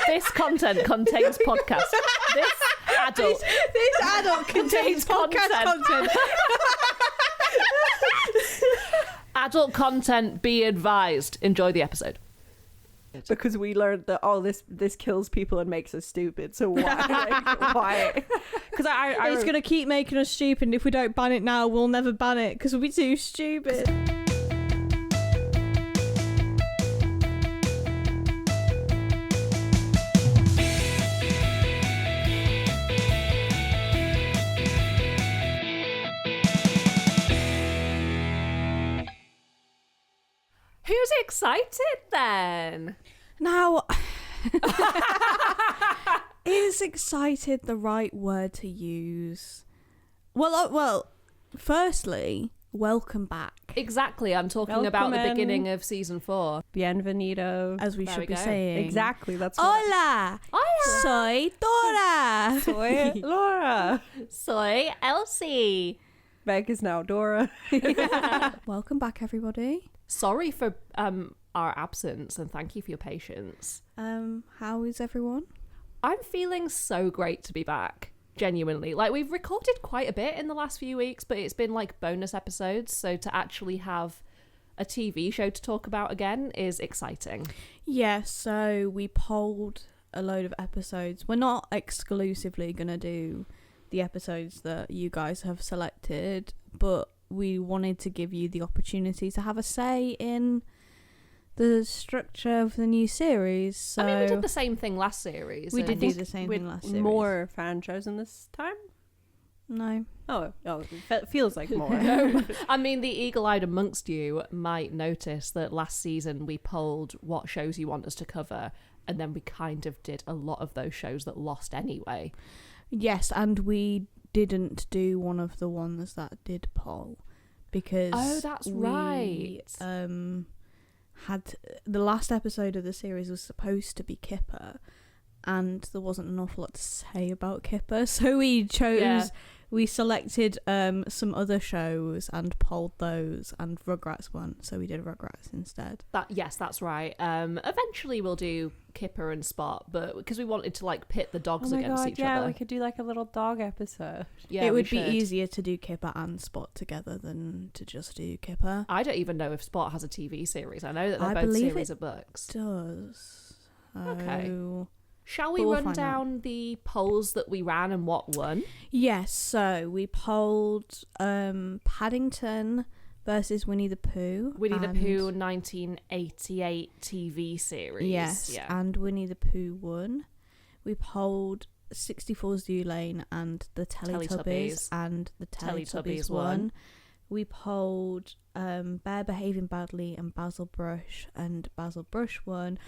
This content contains podcast. This adult contains podcast content. Adult content, be advised. Enjoy the episode. Because we learned that this kills people and makes us stupid. So why? Why? Because it's gonna keep making us stupid. And if we don't ban it now, we'll never ban it because we'll be too stupid. Who's excited then? Now, is excited the right word to use? Well, firstly, welcome back. Exactly, I'm talking about the beginning of season 4. Bienvenido. As we should be saying. Exactly, that's Hola! Hola! Soy Dora! Soy Laura. Soy Elsie. Meg is now Dora. Welcome back, everybody. Sorry for our absence and thank you for your patience. How is everyone? I'm feeling so great to be back, genuinely. Like, we've recorded quite a bit in the last few weeks, but it's been like bonus episodes, so to actually have a TV show to talk about again is exciting. Yeah, so we polled a load of episodes. We're not exclusively going to do the episodes that you guys have selected, but we wanted to give you the opportunity to have a say in the structure of the new series. So I mean, we did the same thing last series. We did do the same thing last series. More fan chosen this time? No. Oh, it feels like more. No. I mean, the eagle-eyed amongst you might notice that last season we polled what shows you want us to cover, and then we kind of did a lot of those shows that lost anyway. Yes, and we didn't do one of the ones that did poll because right. Had the last episode of the series was supposed to be Kipper, and there wasn't an awful lot to say about Kipper, so we selected some other shows and polled those, and Rugrats won, so we did Rugrats instead. Yes, that's right. Eventually we'll do Kipper and Spot, but because we wanted to like pit the dogs against each other. Yeah, we could do like a little dog episode. Yeah, it would be easier to do Kipper and Spot together than to just do Kipper. I don't even know if Spot has a TV series. I know that they're both series of books. Does. Okay. Shall we run down the polls that we ran and what won? Yes, so we polled Paddington versus Winnie the Pooh. Winnie the Pooh 1988 TV series. Yes, yeah. And Winnie the Pooh won. We polled 64 Zoo Lane and the Teletubbies, and the Teletubbies won. We polled Bear Behaving Badly and Basil Brush, and Basil Brush won.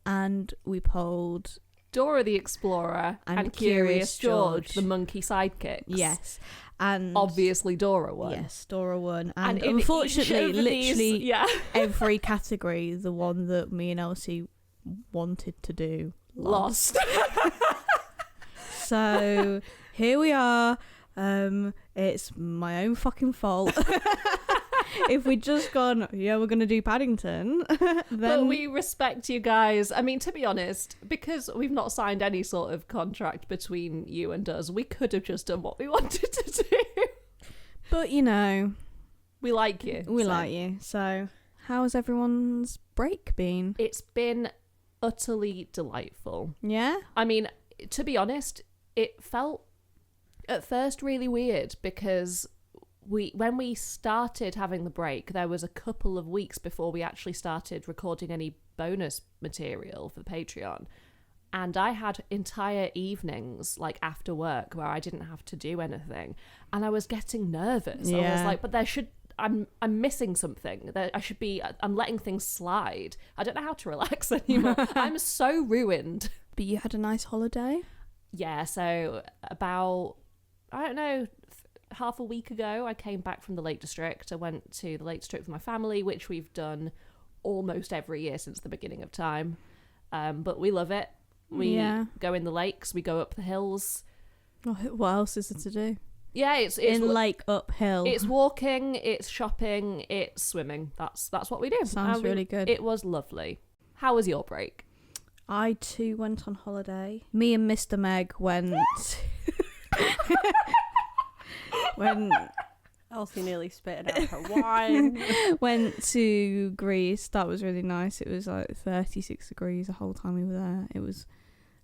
And we polled Dora the Explorer and Curious George, the monkey-sidekicks. Yes. And obviously Dora won. Yes, Dora won. And unfortunately, literally every category, the one that me and Elsie wanted to do, lost. So here we are. It's my own fucking fault. If we'd just gone, we're going to do Paddington, then... But we respect you guys. I mean, to be honest, because we've not signed any sort of contract between you and us, we could have just done what we wanted to do. But, we like you. We like you. So, how has everyone's break been? It's been utterly delightful. Yeah? I mean, to be honest, it felt at first really weird because... when we started having the break, there was a couple of weeks before we actually started recording any bonus material for the Patreon. And I had entire evenings, like after work, where I didn't have to do anything. And I was getting nervous. Yeah. I was like, but I'm missing something. I'm letting things slide. I don't know how to relax anymore. I'm so ruined. But you had a nice holiday? Yeah, so about, I don't know, half a week ago, I came back from the Lake District. I went to the Lake District with my family, which we've done almost every year since the beginning of time. But we love it. We go in the lakes, we go up the hills. What else is there to do? Yeah, it's in lake uphill. It's walking, it's shopping, it's swimming. That's what we do. Sounds really good. It was lovely. How was your break? I too went on holiday. Me and Mr. Meg went. when Elsie nearly spit out her wine. Went to Greece. That was really nice. It was like 36 degrees the whole time we were there. It was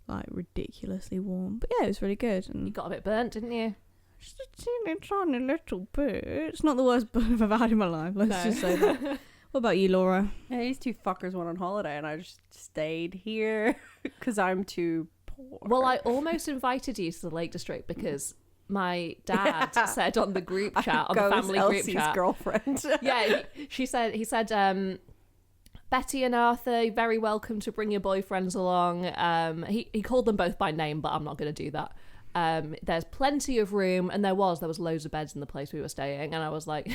like ridiculously warm. But yeah, it was really good. And you got a bit burnt, didn't you? just a teeny tiny little bit. It's not the worst burn I've ever had in my life. Let's just say that. What about you, Laura? Yeah, these two fuckers went on holiday and I just stayed here because I'm too poor. Well, I almost invited you to the Lake District because my dad said on the group chat, on the family group chat, girlfriend. Yeah, he said, Betty and Arthur, you're very welcome to bring your boyfriends along. He called them both by name, but I'm not going to do that. There's plenty of room, and there was loads of beds in the place we were staying, and I was like,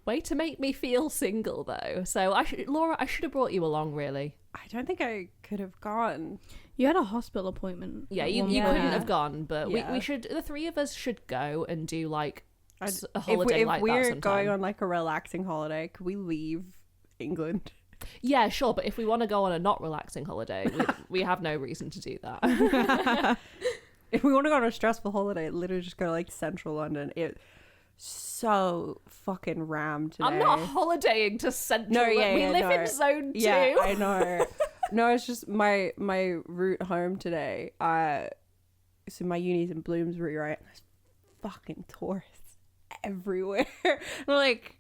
way to make me feel single though. So Laura, I should have brought you along, really. I don't think I could have gone. You had a hospital appointment. Yeah, you couldn't have gone, but we should, the three of us should go and do like a holiday if like that we're sometime. going on like a relaxing holiday, could we leave England? Yeah, sure, but if we want to go on a not relaxing holiday, we have no reason to do that. If we want to go on a stressful holiday, literally just go to like central London. It's so fucking rammed today. I'm not holidaying to central London. We live in zone 2. Yeah, I know. No, it's just my route home today. So my uni's in Bloomsbury, right? There's fucking tourists everywhere. Like,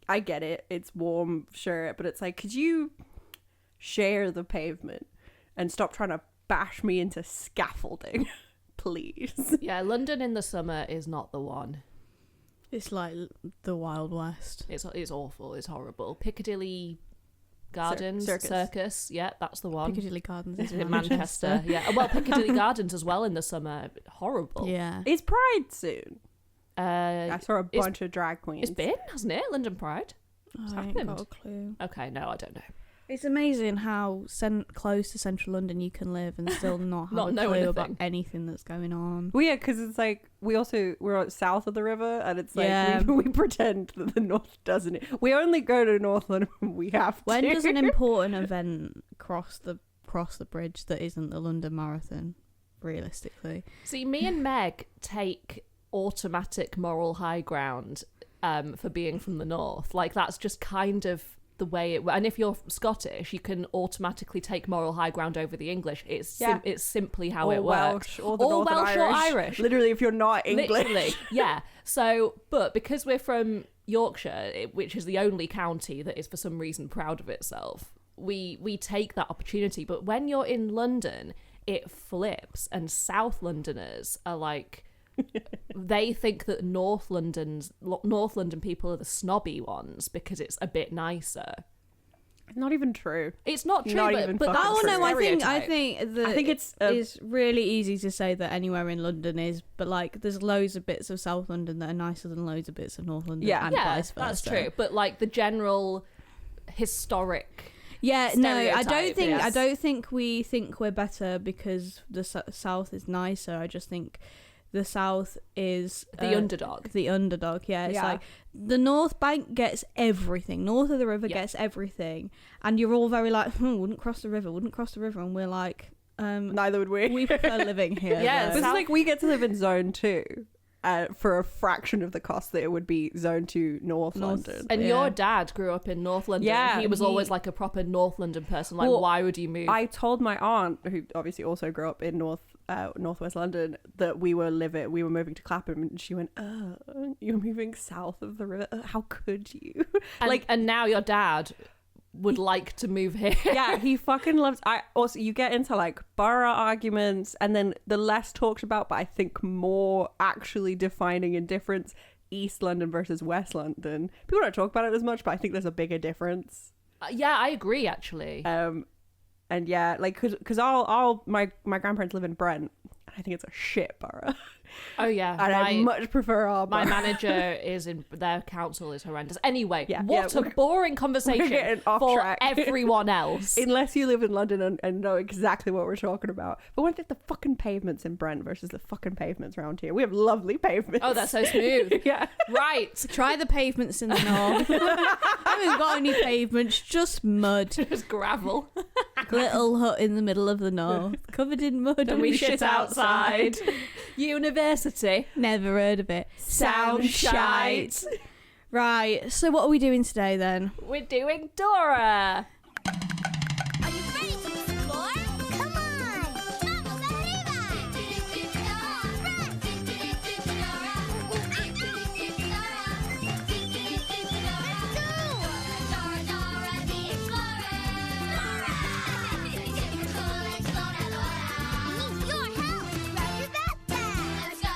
I get it. It's warm, sure, but it's like, could you share the pavement and stop trying to bash me into scaffolding, please? Yeah, London in the summer is not the one. It's like the Wild West. It's awful. It's horrible. Piccadilly Gardens Circus. Yeah, that's the one. Piccadilly Gardens is in Manchester. Yeah, well, Piccadilly Gardens as well in the summer. Horrible. Yeah. It's Pride soon. I saw a bunch of drag queens. It's been, hasn't it? London Pride. I ain't got a clue. Okay, no, I don't know. It's amazing how close to central London you can live and still not have a know clue anything about anything that's going on. Well, yeah, because it's like we're south of the river, and it's like we pretend that the north doesn't. We only go to North London when we have to. When does an important event cross the bridge that isn't the London Marathon? Realistically, see, me and Meg take automatic moral high ground for being from the north. Like, that's just kind of the way it, and if you're Scottish, you can automatically take moral high ground over the English. It's simply how it works. Welsh, or Welsh or Irish. Literally, if you're not English. Literally, yeah. So, but because we're from Yorkshire, which is the only county that is for some reason proud of itself, we take that opportunity. But when you're in London, it flips, and South Londoners are like, they think that North London people are the snobby ones because it's a bit nicer. Not even true. It's not true, but that's I think it's really easy to say that anywhere in London is, but like there's loads of bits of South London that are nicer than loads of bits of North London, and vice versa. That's true. But like the general historic. Yeah, no, I don't think we think we're better because the South is nicer. I just think the South is the underdog. The underdog, yeah. It's like the North Bank gets everything. North of the river gets everything. And you're all very like, wouldn't cross the river. And we're like, neither would we. We prefer living here. Yeah, but it's like we get to live in Zone 2 for a fraction of the cost that it would be Zone 2 North London. And your dad grew up in North London. Yeah, he was always like a proper North London person. Like, why would you move? I told my aunt, who obviously also grew up in Northwest London, that we were moving to Clapham, and she went, you're moving south of the river, how could you? And now your dad would like to move here. Yeah, he fucking loves. You get into like borough arguments, and then the less talked about but I think more actually defining a difference, East London versus West London. People don't talk about it as much, but I think there's a bigger difference. Yeah, I agree actually. And yeah, like, cause my grandparents live in Brent, and I think it's a shit borough. Oh yeah, And I much prefer our my manager their council is horrendous. Anyway, what a we're boring conversation getting off for track. everyone else. Unless you live in London and know exactly what we're talking about. But what if the fucking pavements in Brent versus the fucking pavements around here? We have lovely pavements. Oh, that's so smooth. Yeah. Right. Try the pavements in the north. I haven't got any pavements, just mud. Just gravel. Little hut in the middle of the north, covered in mud, And we shit outside. University. Never heard of it. Sound shite. Right, so what are we doing today then? We're doing Dora. Are you ready to explore? Come on! ¡Vamos arriba! Dora, Dora the Explorer! Cool exploradora! Needs your help! Grab your backpack! Let's go!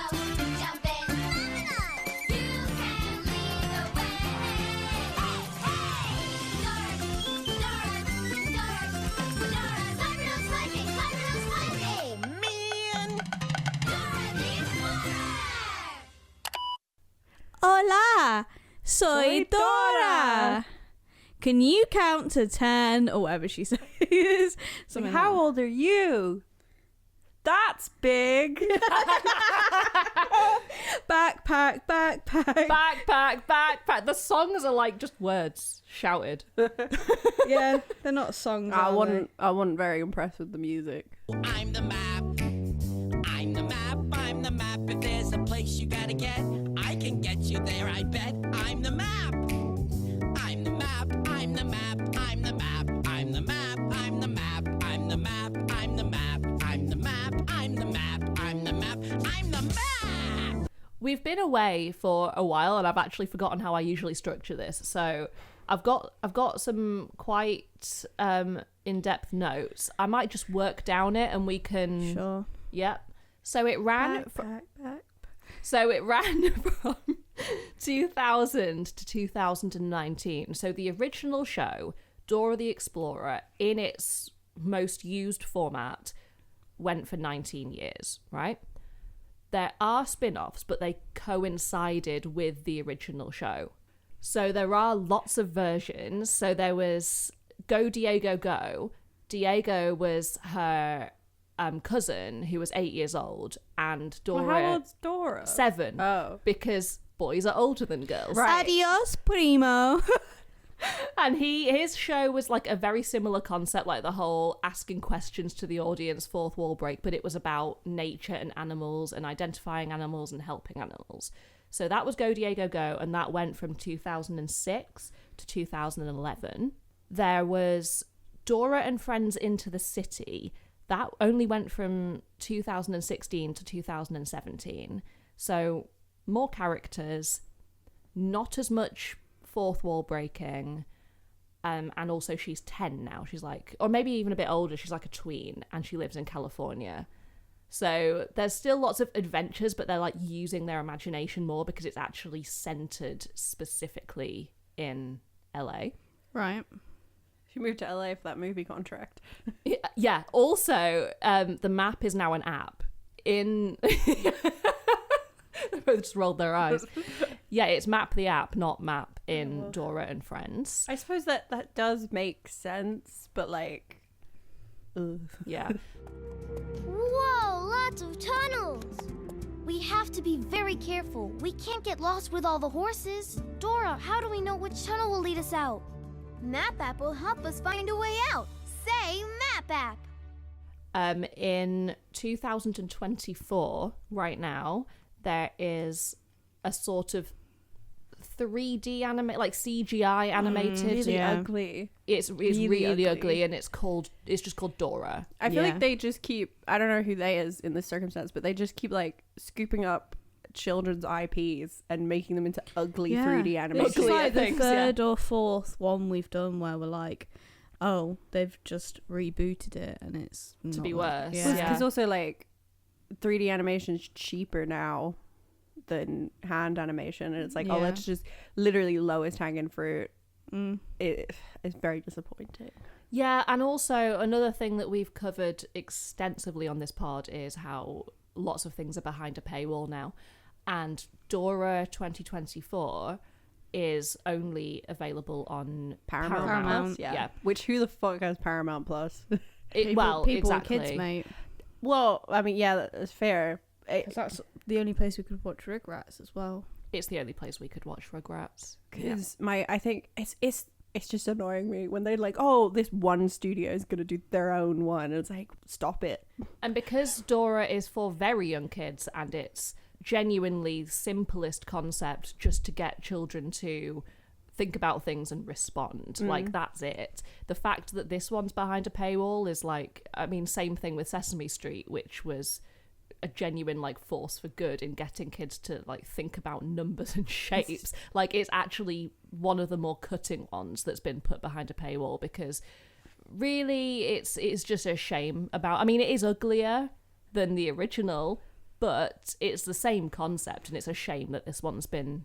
Jump in! Marvelous! You can lead the way! Hey, hey! Dora, climb real sliding! Man! Dora the Explorer! Hola! Soy Soy Dora! Can you count to 10 or whatever she says? Something How like old are you? That's big. Backpack. Backpack. The songs are like just words shouted. Yeah, they're not songs. I are wasn't very impressed with the music. I'm the map. I'm the map. I'm the map. If there's a place you gotta get, I can get you there, I bet. I'm the map. I'm the map. I'm the map. I'm the map. I'm the map. I'm the map. I'm the map. I'm the map. I'm the map. I'm the map. I'm the map. I'm the map. We've been away for a while and I've actually forgotten how I usually structure this. So I've got some quite in-depth notes. I might just work down it and we can Sure. Yep. So it ran Backpack. So it ran from 2000 to 2019. So the original show, Dora the Explorer, in its most used format, went for 19 years, right? There are spin-offs, but they coincided with the original show. So there are lots of versions. So there was Go Diego Go. Diego was her cousin who was 8 years old, and Dora Well, how old's Dora? 7. Oh. Because boys are older than girls. Right. Adios, primo. And his show was like a very similar concept, like the whole asking questions to the audience, fourth wall break, but it was about nature and animals and identifying animals and helping animals. So that was Go Diego Go, and that went from 2006 to 2011. There was Dora and Friends Into the City. That only went from 2016 to 2017. So more characters, not as much fourth wall breaking, and also she's 10 now. She's like, or maybe even a bit older, she's like a tween, and she lives in California. So there's still lots of adventures, but they're like using their imagination more because it's actually centered specifically in LA. Right. She moved to LA for that movie contract. Yeah. Also, the map is now an app. They both just rolled their eyes. Yeah, it's Map the app, not Map in Dora and Friends. I suppose that does make sense, but like, ugh. Yeah. Whoa, lots of tunnels! We have to be very careful. We can't get lost with all the horses. Dora, how do we know which tunnel will lead us out? Map app will help us find a way out. Say Map app! In 2024, right now, there is a sort of 3D like CGI animated. Really Yeah. ugly. It's really ugly, and it's just called Dora. I feel Yeah. like they just keep, I don't know who they is in this circumstance, but they just keep like scooping up children's IPs and making them into ugly Yeah. 3D It's animations. Ugly like the things, third or fourth one we've done where we're like, oh, they've just rebooted it and it's To not be like- worse. Yeah. Yeah. Because also like 3D animation is cheaper now than hand animation, and it's like, oh, Yeah. that's just literally lowest hanging fruit. Mm. It's very disappointing. Yeah, and also another thing that we've covered extensively on this pod is how lots of things are behind a paywall now. And Dora 2024 is only available on Paramount. Yeah. Which, who the fuck has Paramount Plus? People exactly. with kids, mate. Well, I mean, yeah, that's fair. 'Cause that's the only place we could watch Rugrats as well. It's the only place we could watch Rugrats. Because I think it's just annoying me when they're like, oh, this one studio is going to do their own one. And it's like, stop it. And because Dora is for very young kids and it's genuinely simplest concept just to get children to think about things and respond, like that's it. The fact that this one's behind a paywall is like, I mean, same thing with Sesame Street, which was a genuine like force for good in getting kids to like think about numbers and shapes. Like it's actually one of the more cutting ones that's been put behind a paywall, because really it's just a shame about, I mean, it is uglier than the original, but it's the same concept, and it's a shame that this one's been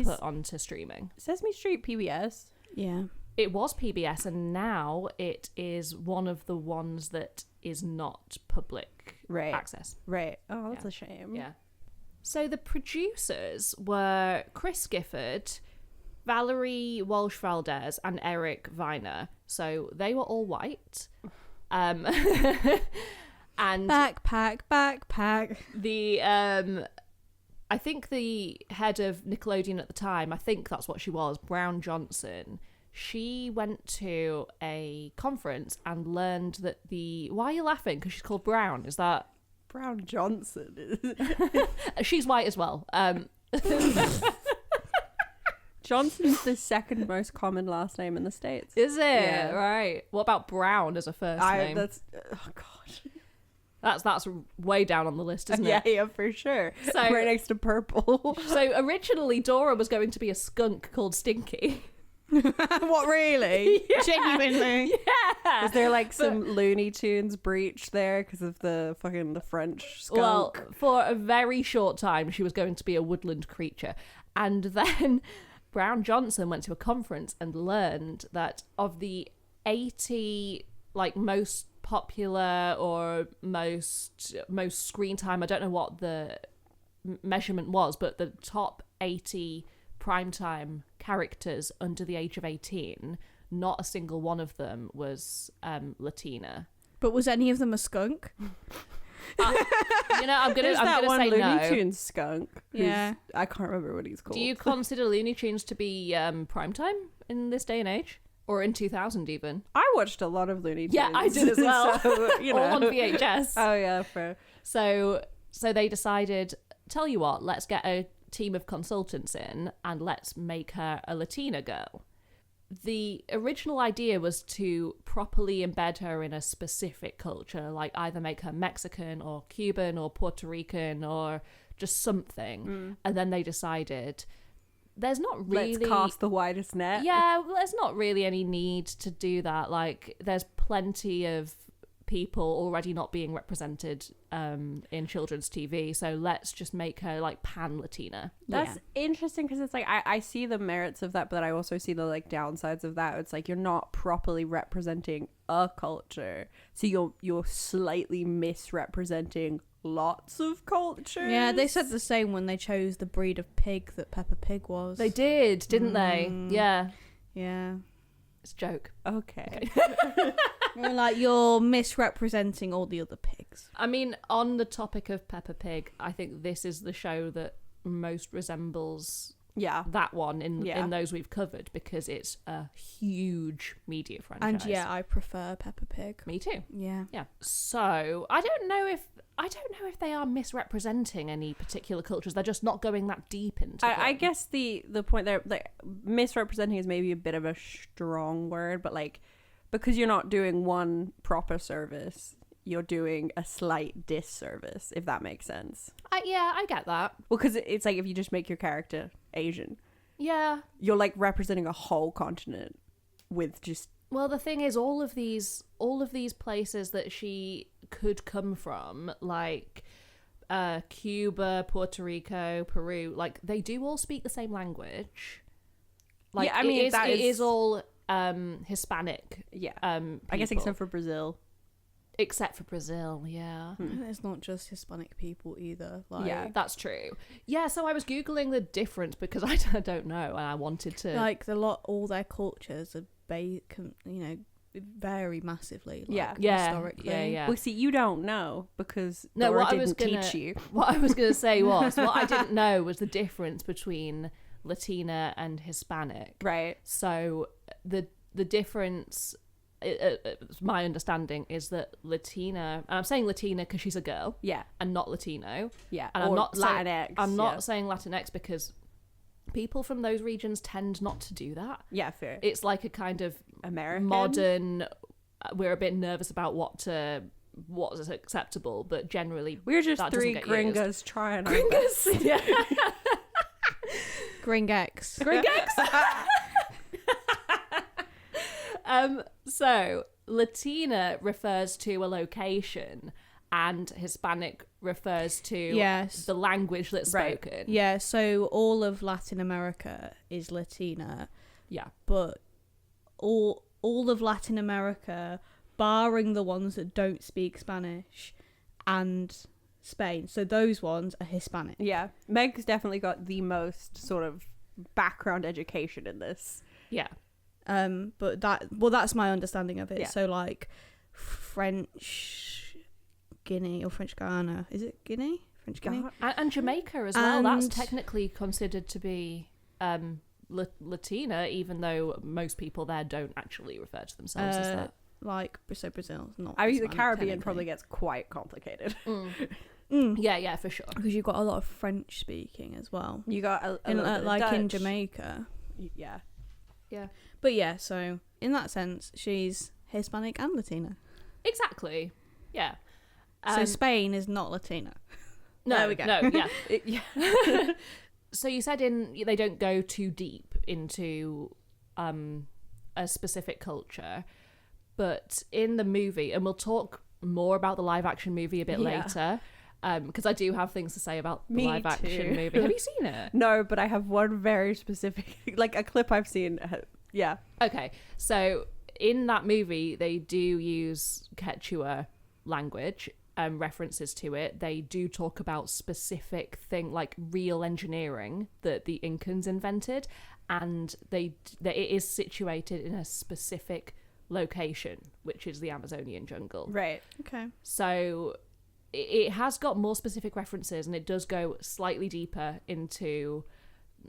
put onto streaming. Sesame Street PBS? Yeah. It was PBS, and now it is one of the ones that is not public access. Right. Oh, that's a shame. Yeah. So the producers were Chris Gifford, Valerie Walsh-Valdez, and Eric Viner. So they were all white. And Backpack. the I think the head of Nickelodeon at the time, I think that's what she was, Brown Johnson. She went to a conference and learned that why are you laughing? Because she's called Brown. Is that Brown Johnson? She's white as well. Johnson's the second most common last name in the States. Is it? Yeah. Right. What about Brown as a first name? That's oh god. That's way down on the list, isn't it? Yeah, for sure. So, right next to purple. So originally Dora was going to be a skunk called Stinky. What, really? Yeah. Genuinely. Yeah. Is there like some Looney Tunes breach there because of the French skunk? Well, for a very short time she was going to be a woodland creature, and then Brown Johnson went to a conference and learned that of the 80 like most popular or most screen time, I don't know what the measurement was, but the top 80 primetime characters under the age of 18, not a single one of them was Latina. But was any of them a skunk? I'm gonna say Looney no. Tunes skunk. Yeah. I can't remember what he's called. Do you consider Looney Tunes to be primetime in this day and age? Or in 2000 even? I watched a lot of Looney Tunes. Yeah, I did as well. So, all on VHS. Oh yeah, fair. So they decided, tell you what, let's get a team of consultants in and let's make her a Latina girl. The original idea was to properly embed her in a specific culture, like either make her Mexican or Cuban or Puerto Rican or just something. And then they decided there's not really... Let's cast the widest net. Yeah, there's not really any need to do that. Like, there's plenty of people already not being represented in children's TV, so let's just make her like pan-Latina. That's interesting, because it's like I see the merits of that, but I also see the like downsides of that. It's like you're not properly representing a culture, so you're slightly misrepresenting lots of cultures. Yeah, they said the same when they chose the breed of pig that Peppa Pig was. They did, didn't they? Yeah. Yeah. It's a joke. Okay. We're like, you're misrepresenting all the other pigs. I mean, on the topic of Peppa Pig, I think this is the show that most resembles that one in those we've covered, because it's a huge media franchise. And I prefer Peppa Pig. Me too. Yeah. Yeah. So I don't know if they are misrepresenting any particular cultures. They're just not going that deep into I guess the point there, like, misrepresenting is maybe a bit of a strong word, but like, because you're not doing one proper service, you're doing a slight disservice, if that makes sense. I get that. Well, because it's like if you just make your character Asian, Yeah. you're like representing a whole continent with just... Well, the thing is, all of these places that she could come from, like Cuba, Puerto Rico, Peru, like they do all speak the same language. Like, yeah, I mean, it is all Hispanic. Yeah. I I guess except for Brazil. Except for Brazil, yeah. And it's not just Hispanic people either. Like, Yeah. That's true. Yeah, so I was Googling the difference because I don't know, and I wanted to... like all their cultures are, vary massively. Like, Yeah. historically. Yeah. Well, see, you don't know because No, Dora what I was didn't gonna teach you. What I was going to say was, what I didn't know was the difference between Latina and Hispanic. Right. So the difference, my understanding, is that Latina, and I'm saying Latina because she's a girl, Yeah. and not Latino. Yeah. And or I'm not Latinx. I'm not saying Latinx because people from those regions tend not to do that. Yeah, fair. It's like a kind of American. modern. We're a bit nervous about what is acceptable, but generally We're just that doesn't three get gringos used. trying. Gringos. Yeah. Gringex. So Latina refers to a location, and Hispanic refers to Yes. the language that's Right. spoken. Yeah, so all of Latin America is Latina, Yeah. but all of Latin America, barring the ones that don't speak Spanish, and Spain, so those ones are Hispanic. Yeah. Meg's definitely got the most sort of background education in this. Yeah. But that's my understanding of it. Yeah. So like French Guinea or French Guyana, is it Guinea? French Guinea? And Jamaica as well. That's And- technically considered to be Latina, even though most people there don't actually refer to themselves as that. Like so Brazil's not. I think the Hispanic, Caribbean technically. probably gets quite complicated. Yeah, for sure. Because you've got a lot of French speaking as well. You got a In, little bit of like in Dutch. Jamaica. Yeah. Yeah. But yeah, so in that sense, she's Hispanic and Latina. Exactly. Yeah. So Spain is not Latina. No, there we go. No, yeah. Yeah. So you said they don't go too deep into a specific culture, but in the movie, and we'll talk more about the live action movie a bit Yeah. later, because I do have things to say about the Me live action too. movie. Have you seen it? No, but I have one very specific, like a clip I've seen. Yeah. Okay, so in that movie, they do use Quechua language. References to it. They do talk about specific thing like real engineering that the Incans invented, and that it is situated in a specific location, which is the Amazonian jungle. Right. Okay. So it has got more specific references, and it does go slightly deeper into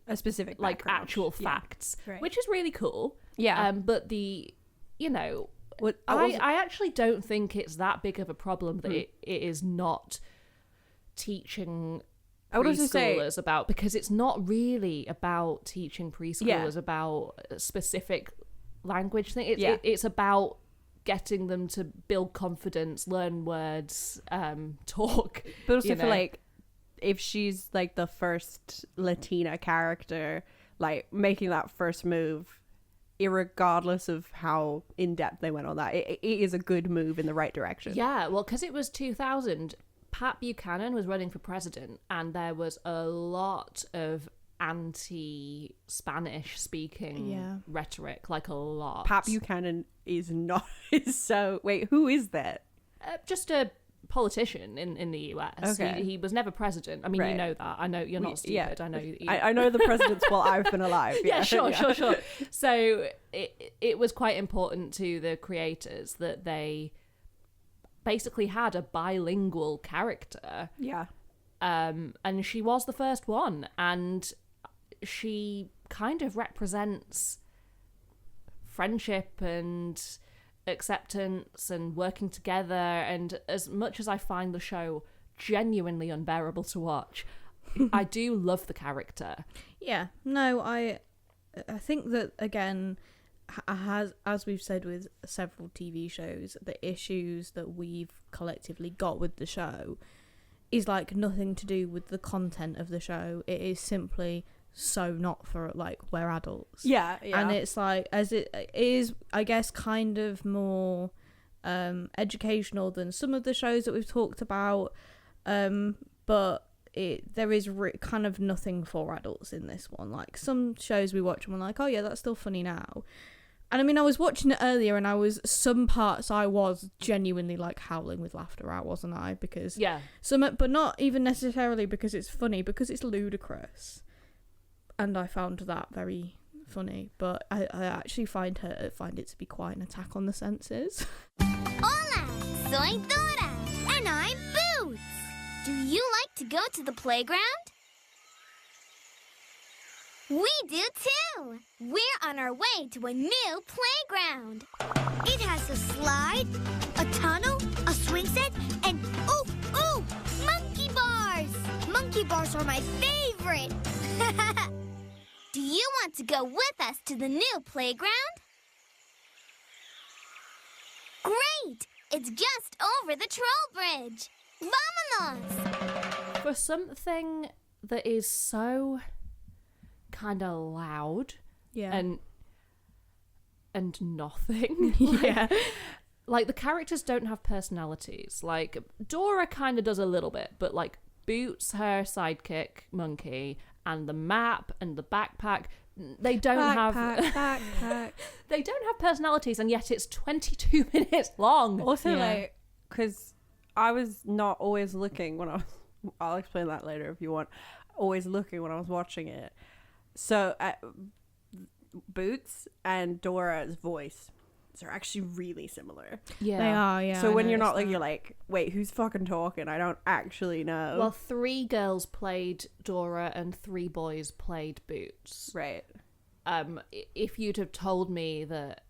A specific like background. actual Yeah. facts, Right. which is really cool. Yeah. But What I actually don't think it's that big of a problem that it is not teaching I would also say- preschoolers about, because it's not really about teaching preschoolers about a specific language thing. It's about getting them to build confidence, learn words, talk. But also you feel know. like if she's like the first Latina character, like making that first move, irregardless of how in depth they went on that, it is a good move in the right direction. Yeah, well, because it was 2000, Pat Buchanan was running for president, and there was a lot of anti-Spanish speaking rhetoric, like a lot. Pat Buchanan is not so. Wait, who is that? Just a politician in the US. Okay. He was never president. I mean, Right. you know that. I know you're not Yeah. stupid. I know you. I know the presidents while I've been alive. Yeah, sure. So it was quite important to the creators that they basically had a bilingual character. Yeah. And she was the first one, and she kind of represents friendship and acceptance and working together. And as much as I find the show genuinely unbearable to watch, I do love the character. Yeah. No, I think that again, as we've said with several TV shows, the issues that we've collectively got with the show is like nothing to do with the content of the show. It is simply so not for like we're adults. Yeah. And it's like, as it is, I guess, kind of more educational than some of the shows that we've talked about, but there is kind of nothing for adults in this one. Like some shows we watch and we're like, oh yeah, that's still funny now, And I mean, I was watching it earlier, and some parts I was genuinely like howling with laughter at, wasn't I? Because but not even necessarily because it's funny, because it's ludicrous, and I found that very funny. But I actually find it to be quite an attack on the senses. Hola, soy Dora, and I'm Boots. Do you like to go to the playground? We do too! We're on our way to a new playground. It has a slide, a tunnel, a swing set, and monkey bars! Monkey bars are my favorite! Do you want to go with us to the new playground? Great! It's just over the troll bridge! Vamonos! For something that is so kind of loud and nothing. Like the characters don't have personalities. Like Dora kind of does a little bit, but like Boots, her sidekick monkey, and the map and the backpack, they don't have they don't have personalities, and yet it's 22 minutes long. Also, like, because I was not always looking when I'll explain that later if you want. Always looking when I was watching it. So Boots and Dora's voice are actually really similar. Yeah, they are. Yeah. So when you're not like, you're like, wait, who's fucking talking? I don't actually know. Well, 3 girls played Dora and 3 boys played Boots. Right. If you'd have told me that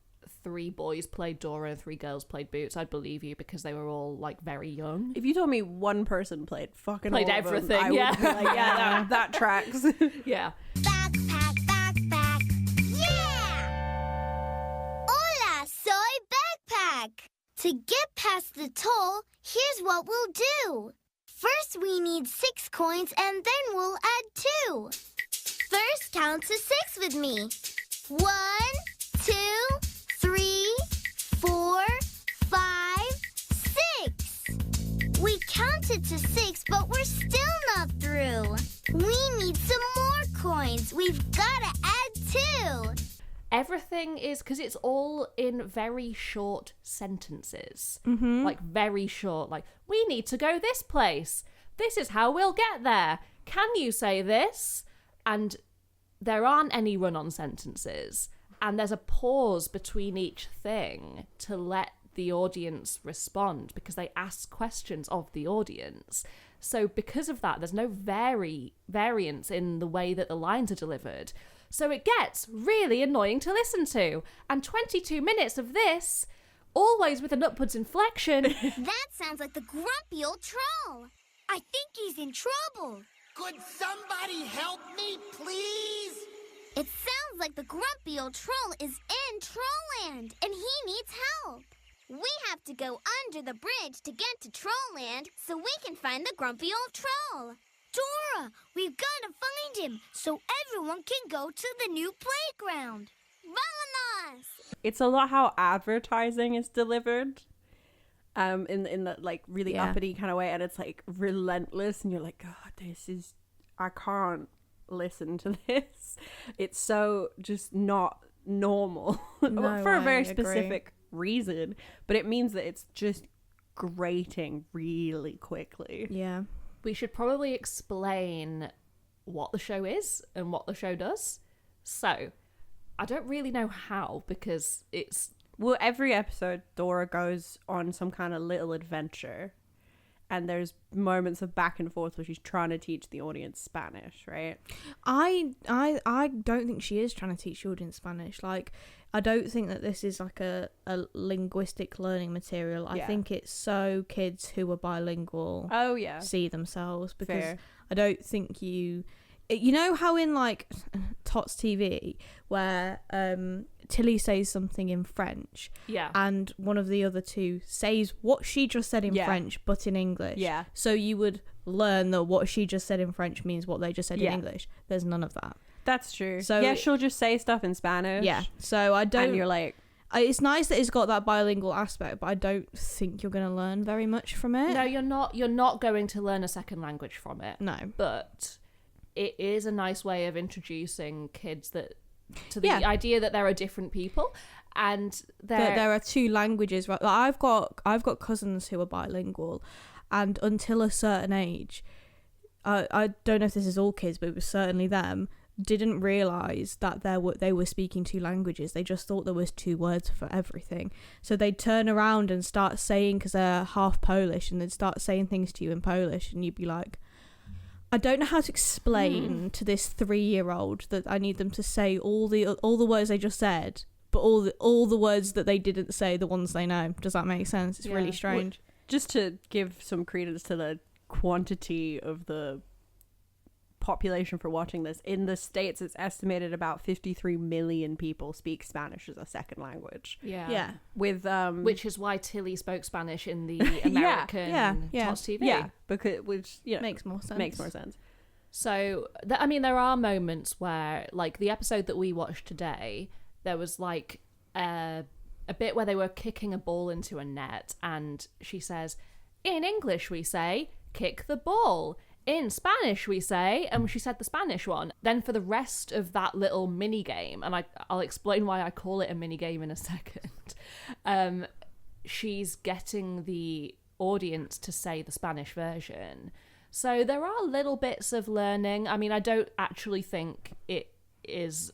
3 boys played Dora and 3 girls played Boots, I'd believe you because they were all like very young. If you told me one person played fucking all everything, of them, I would be like, that tracks. Yeah. Backpack. Yeah! Hola, soy backpack. To get past the toll, here's what we'll do. First, we need 6 coins, and then we'll add 2. First, count to 6 with me. 1, 2, 3, 4, 5, 6. We counted to 6, but we're still not through. We need some more coins. We've got to add 2. Everything is, because it's all in very short sentences. Mm-hmm. Like very short. Like, we need to go this place. This is how we'll get there. Can you say this? And there aren't any run-on sentences. And there's a pause between each thing to let the audience respond, because they ask questions of the audience. So because of that, there's no variance in the way that the lines are delivered. So it gets really annoying to listen to. And 22 minutes of this, always with an upwards inflection. That sounds like the grumpy old troll. I think he's in trouble. Could somebody help me, please? It sounds like the grumpy old troll is in Trollland, and he needs help. We have to go under the bridge to get to Trollland so we can find the grumpy old troll. Dora, we've got to find him so everyone can go to the new playground. Vamonos! It's a lot how advertising is delivered. In the like really uppity kind of way, and it's like relentless, and you're like, God, I can't listen to this. It's so just not normal. No, for a very I specific reason, but it means that it's just grating really quickly. Yeah. We should probably explain what the show is and what the show does. So, I don't really know how, because it's... Well, every episode, Dora goes on some kind of little adventure, and there's moments of back and forth where she's trying to teach the audience Spanish, right? I don't think she is trying to teach the audience Spanish. Like, I don't think that this is like a linguistic learning material. I think it's so kids who are bilingual see themselves, because Fair. I don't think you know how in like Tots TV where Tilly says something in French, and one of the other two says what she just said in French but in English, so you would learn that what she just said in French means what they just said in English. There's none of that. That's true. So she'll just say stuff in Spanish. So I don't. And you're like, it's nice that it's got that bilingual aspect, but I don't think you're going to learn very much from it. No, you're not. You're not going to learn a second language from it. No, but it is a nice way of introducing kids to the idea that there are different people. And there are two languages, right? Like, I've got cousins who are bilingual, and until a certain age, I don't know if this is all kids, but it was certainly them, didn't realise that they were speaking two languages. They just thought there was two words for everything. So they'd turn around and start saying, because they're half Polish, and they'd start saying things to you in Polish, and you'd be like, I don't know how to explain to this 3-year-old that I need them to say all the words they just said, but all the words that they didn't say, the ones they know. Does that make sense? It's really strange. Just to give some credence to the quantity of the population for watching this, in the States it's estimated about 53 million people speak Spanish as a second language. Yeah. With which is why Tilly spoke Spanish in the American Thots TV. Yeah, because which makes more sense. So there are moments where, like the episode that we watched today, there was like a bit where they were kicking a ball into a net, and she says, in English we say kick the ball, in Spanish we say, and she said the Spanish one. Then for the rest of that little mini game, and I'll explain why I call it a mini game in a second, she's getting the audience to say the Spanish version. So there are little bits of learning. I mean, I don't actually think it is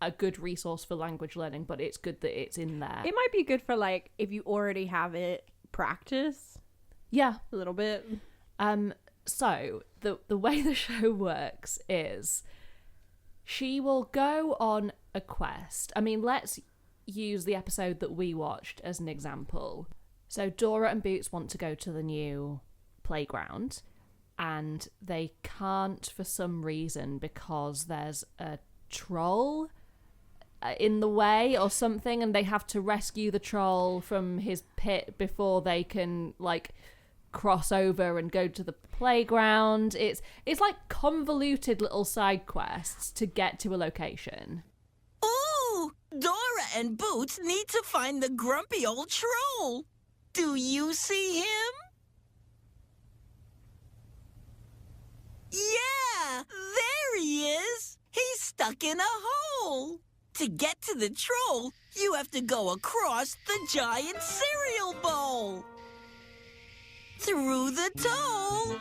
a good resource for language learning, but it's good that it's in there. It might be good for, like, if you already have it, practice. Yeah. A little bit. So the way the show works is she will go on a quest. I mean, let's use the episode that we watched as an example. So Dora and Boots want to go to the new playground, and they can't for some reason because there's a troll in the way or something, and they have to rescue the troll from his pit before they can, like, cross over and go to the playground. It's like convoluted little side quests to get to a location. Ooh, Dora and Boots need to find the grumpy old troll. Do you see him? Yeah, there he is. He's stuck in a hole. To get to the troll, you have to go across the giant cereal bowl. Through the toe,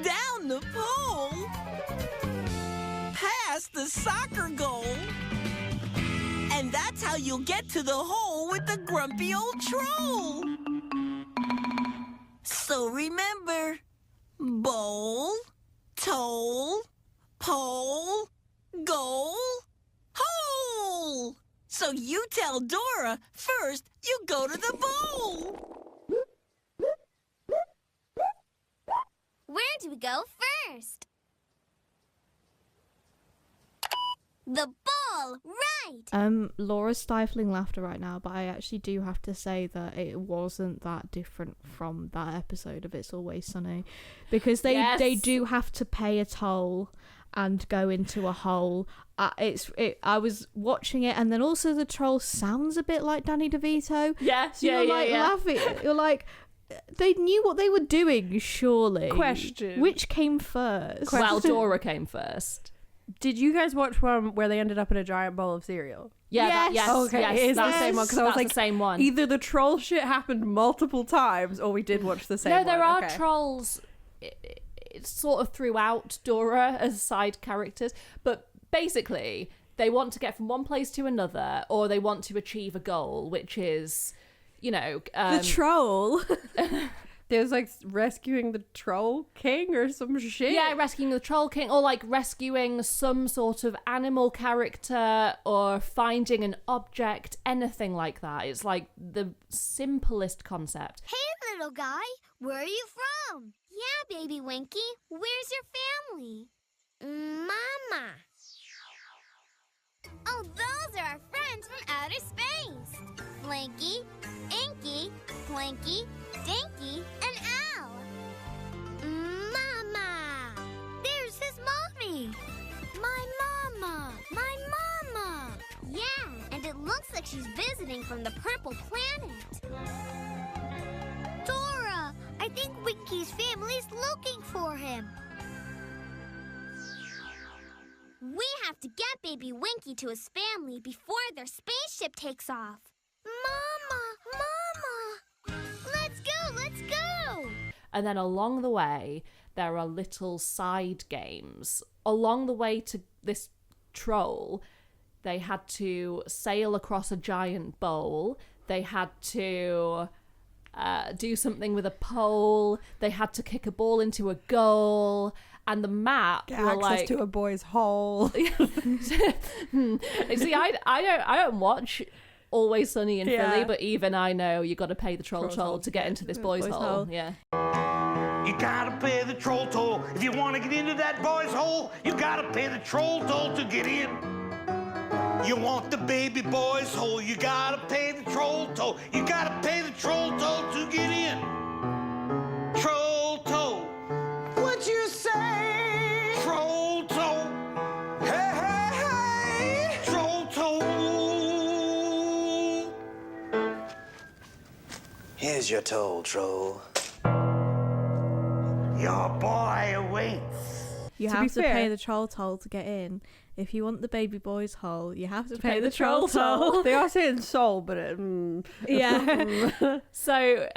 down the pole, past the soccer goal, and that's how you'll get to the hole with the grumpy old troll. So remember, bowl, toll, pole, goal, hole. So you tell Dora, first you go to the bowl. Where do we go first? The ball, right! Laura's stifling laughter right now, but I actually do have to say that it wasn't that different from that episode of It's Always Sunny, because they do have to pay a toll and go into a hole. I was watching it, and then also the troll sounds a bit like Danny DeVito. Yeah, so you're laughing. You're like, they knew what they were doing, surely. Question. Which came first? Well, Dora came first. Did you guys watch one where they ended up in a giant bowl of cereal? Yeah, Yes. Okay, yes, it is the same one, because I was like, the same one. either the troll shit happened multiple times, or we did watch the same one. No, there are Okay. trolls it's sort of throughout Dora as side characters, but basically they want to get from one place to another, or they want to achieve a goal, which is, The troll. There's like rescuing the troll king or some shit. Yeah, rescuing the troll king, or like rescuing some sort of animal character, or finding an object, anything like that. It's like the simplest concept. Hey, little guy, where are you from? Yeah, baby Winky, where's your family? Mama. Oh, those are our friends from outer space. Flinky, Inky, Plinky, Dinky, and Al. Mama! There's his mommy! My mama! My mama! Yeah, and it looks like she's visiting from the purple planet. Dora, I think Winky's family's looking for him. We have have to get baby Winky to his family before their spaceship takes off. Mama! Let's go! And then along the way, there are little side games. Along the way to this troll, they had to sail across a giant bowl. They had to do something with a pole. They had to kick a ball into a goal. And the map Get were access like to a boy's hole. See, I don't watch Always Sunny in Philly, but even I know you got to pay the troll toll to get into this boys' hole. Yeah. You gotta pay the troll toll. If you want to get into that boy's hole, you gotta pay the troll toll to get in. You want the baby boy's hole, you gotta pay the troll toll. You gotta pay the troll toll to get in. Troll toll. What you say? Troll toll. Hey, hey, hey. Troll toll. Here's your toll, troll. Your boy awaits. You To have be to fair- pay the troll toll to get in. If you want the baby boy's hole, you have to pay the troll toll. They are saying soul, but Yeah. So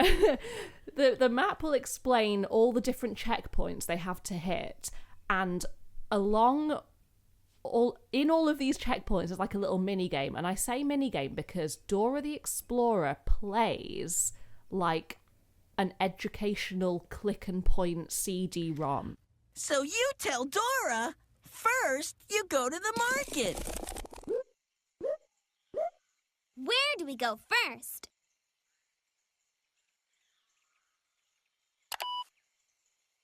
the map will explain all the different checkpoints they have to hit, and in all of these checkpoints there's like a little mini game. And I say mini game because Dora the Explorer plays like an educational click and point CD-ROM. So you tell Dora, first you go to the market. Where do we go first?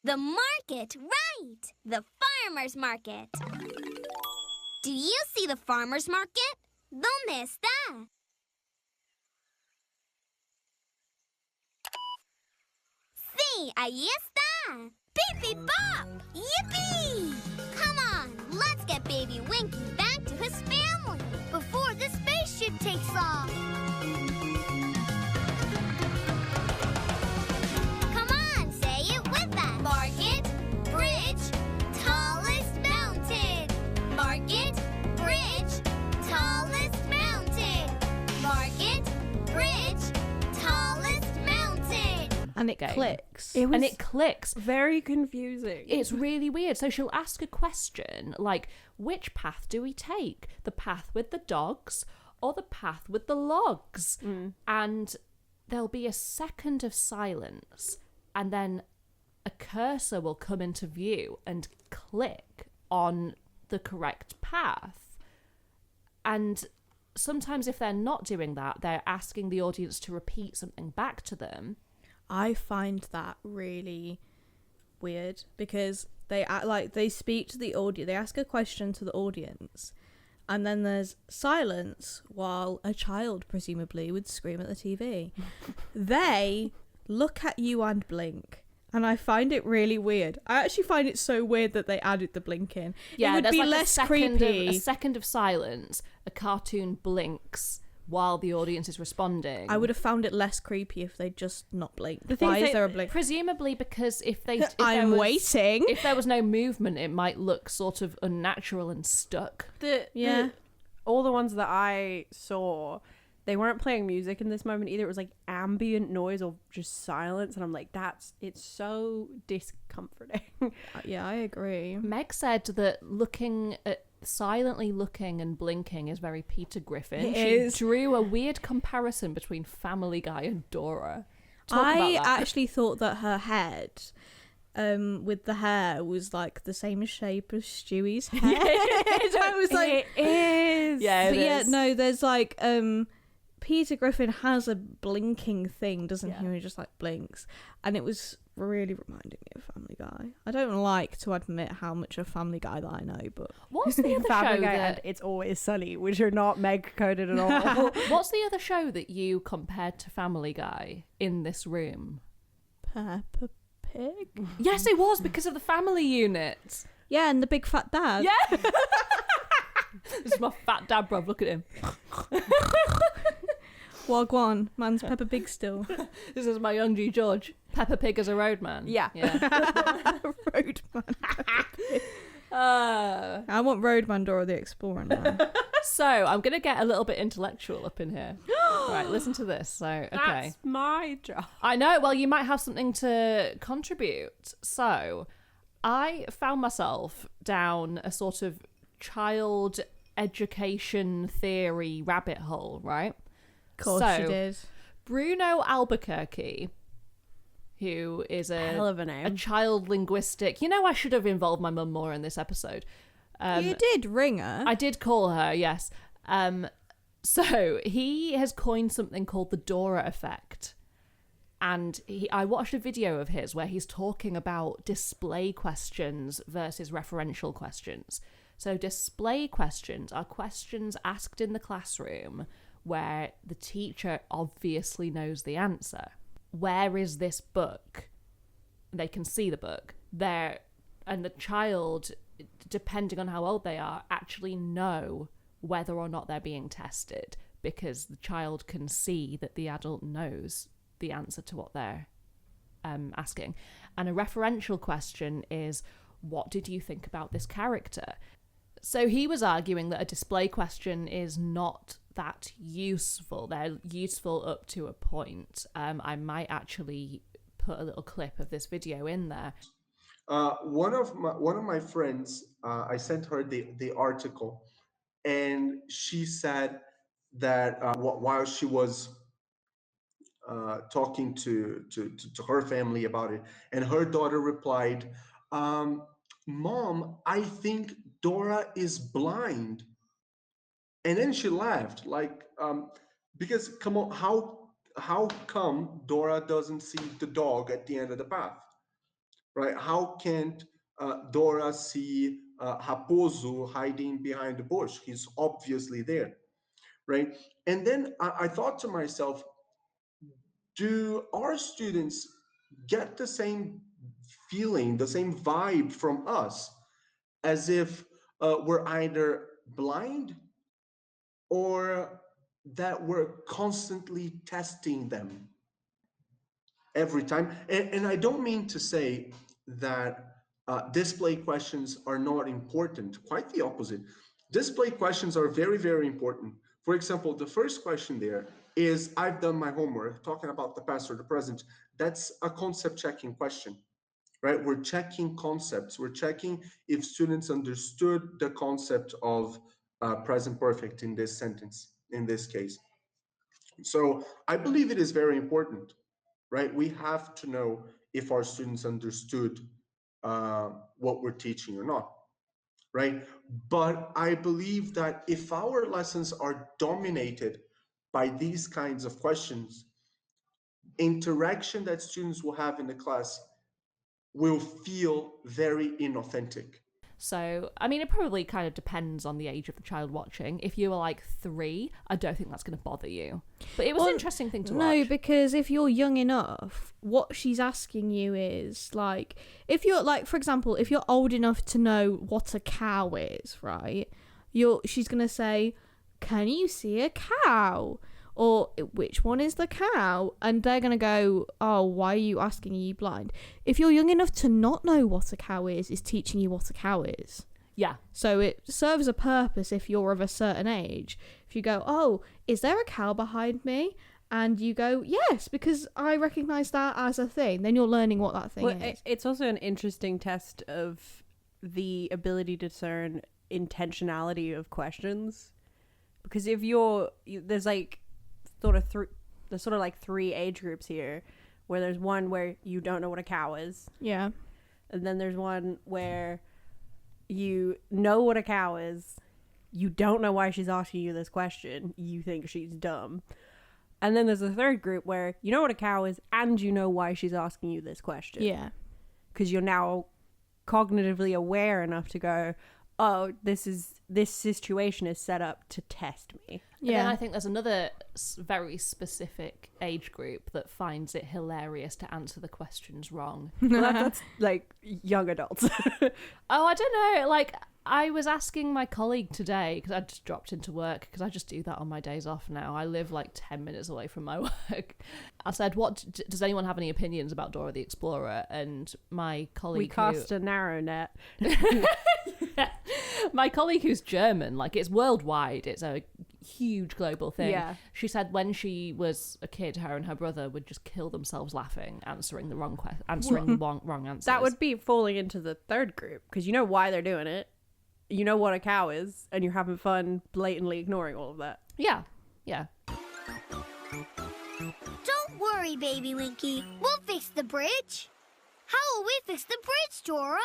The market, right! The farmer's market. Do you see the farmer's market? ¿Dónde está? Sí, ahí está. Beep, beep, bop! Yippee! Come on, let's get baby Winky back to his family before the spaceship takes off. Come on, say it with us. Market, bridge, tallest mountain. Market, bridge, tallest mountain. Market, bridge, tallest mountain. And it Game. clicks. And it clicks. very confusing. It's really weird. So she'll ask a question like, which path do we take? The path with the dogs or the path with the logs? And there'll be a second of silence, and then a cursor will come into view and click on the correct path. And sometimes if they're not doing that, they're asking the audience to repeat something back to them. I find that really weird because they act like they speak to the audience. They ask a question to the audience, and then there's silence while a child presumably would scream at the TV. They look at you and blink, and I find it really weird. I actually find it so weird that they added the blinking. Yeah, it would there's be like less a creepy. second of silence. A cartoon blinks while the audience is responding. I would have found it less creepy if they'd just not blinked. The thing Why is is they- there a blink? Presumably because if there I'm was- waiting. If there was no movement, it might look sort of unnatural and stuck. All the ones that I saw, they weren't playing music in this moment either. It was like ambient noise or just silence, and I'm like, it's so discomforting. Yeah, I agree. Meg said that silently looking and blinking is very Peter Griffin. It She is. drew a weird comparison between Family Guy and Dora. Talk about I that. actually thought that her head, with the hair, was like the same shape as Stewie's hair. I was like, it is. Yeah, but it yeah, is. no, there's like Peter Griffin has a blinking thing, doesn't he? Yeah. He just like blinks, and it was really reminding me of Family Guy. I don't like to admit how much of Family Guy that I know, but What's the other Family show Guy that... and It's Always Sunny, which are not Meg coded at all. What's the other show that you compared to Family Guy in this room? Peppa Pig. Yes, it was because of the family unit. Yeah, and the big fat dad. Yeah. This is my fat dad, bruv. Look at him. Wagwan, man's Peppa Pig still. This is my young G George. Peppa Pig as a roadman. Yeah. Roadman. I want Roadman Dora the Explorer now. So I'm going to get a little bit intellectual up in here. Right, listen to this. So, okay. That's my job. I know. Well, you might have something to contribute. So I found myself down a sort of child education theory rabbit hole, right? Of course you did. Bruno Albuquerque, who is Hell of a name. a child linguistic... You know, I should have involved my mum more in this episode. You did ring her. I did call her, yes. So he has coined something called the Dora effect. And I watched a video of his where he's talking about display questions versus referential questions. So display questions are questions asked in the classroom where the teacher obviously knows the answer. Where is this book? They can see the book there, and the child, depending on how old they are, actually know whether or not they're being tested, because the child can see that the adult knows the answer to what they're asking. And a referential question is, what did you think about this character? So he was arguing that a display question is not that useful. They're useful up to a point. I might actually put a little clip of this video in there. One of my friends, I sent her the article, and she said that while she was talking to her family about it, and her daughter replied, "Mom, I think Dora is blind." And then she laughed, like, because come on, how come Dora doesn't see the dog at the end of the path? Right? How can't Dora see Raposo hiding behind the bush? He's obviously there, right? And then I thought to myself, do our students get the same feeling, the same vibe from us, as if we're either blind or that we're constantly testing them every time? And I don't mean to say that display questions are not important. Quite the opposite. Display questions are very, very important. For example, the first question there is, I've done my homework, talking about the past or the present. That's a concept checking question, right? We're checking concepts. We're checking if students understood the concept of present perfect in this sentence, in this case. So I believe it is very important, right? We have to know if our students understood what we're teaching or not, right? But I believe that if our lessons are dominated by these kinds of questions, interaction that students will have in the class will feel very inauthentic. So, I mean, it probably kind of depends on the age of the child watching. If you were like 3, I don't think that's going to bother you. But it was an interesting thing to watch. No, because if you're young enough, what she's asking you is, like, if you're, like, for example, if you're old enough to know what a cow is, right? She's going to say, can you see a cow? Or which one is the cow? And they're going to go, oh, why are you asking? Are you blind? If you're young enough to not know what a cow is teaching you what a cow is. Yeah. So it serves a purpose if you're of a certain age. If you go, oh, is there a cow behind me? And you go, yes, because I recognise that as a thing. Then you're learning what that thing is. It's also an interesting test of the ability to discern intentionality of questions. Because if there's like... there's sort of like 3 age groups here, where there's one where you don't know what a cow is. Yeah. And then there's one where you know what a cow is, you don't know why she's asking you this question, you think she's dumb. And then there's a third group where you know what a cow is and you know why she's asking you this question. Yeah. Because you're now cognitively aware enough to go, oh, this situation is set up to test me. Yeah. And then I think there's another very specific age group that finds it hilarious to answer the questions wrong. Well, that's like young adults. Oh, I don't know. Like, I was asking my colleague today, because I just dropped into work, because I just do that on my days off now. I live like 10 minutes away from my work. I said, does anyone have any opinions about Dora the Explorer? And my colleague... We cast a narrow net. My colleague who's German, like it's worldwide, it's a huge global thing. Yeah. She said when she was a kid, her and her brother would just kill themselves laughing, answering the wrong wrong answers. That would be falling into the third group, because you know why they're doing it. You know what a cow is, and you're having fun blatantly ignoring all of that. Yeah. Don't worry, Baby Winky. We'll fix the bridge. How will we fix the bridge, Dora?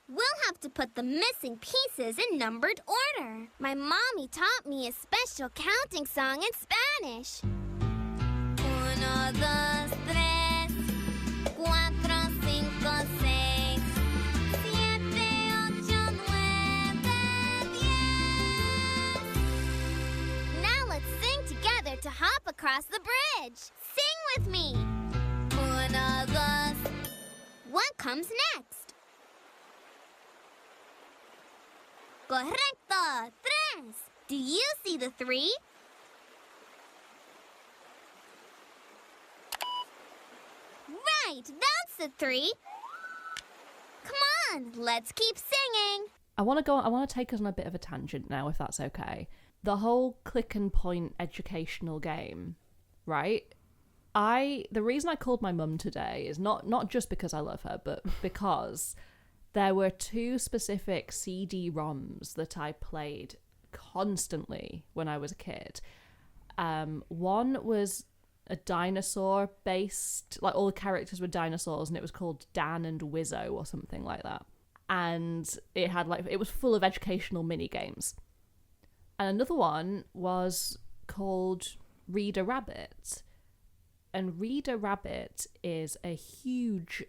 We'll have to put the missing pieces in numbered order. My mommy taught me a special counting song in Spanish. 1, 2, 3, 4, 5, 6, 7, 8, 9, 10. Now let's sing together to hop across the bridge. Sing with me. 1, 2. What comes next? Correcto. 3. Do you see the 3? Right, that's the 3. Come on, let's keep singing. I want to take us on a bit of a tangent now, if that's okay. The whole click and point educational game, right? The reason I called my mum today is not just because I love her, but because there were 2 specific CD-ROMs that I played constantly when I was a kid. One was a dinosaur-based, like all the characters were dinosaurs, and it was called Dan and Wizzo or something like that. And it had it was full of educational mini games. And another one was called Reader Rabbit. And Reader Rabbit is a huge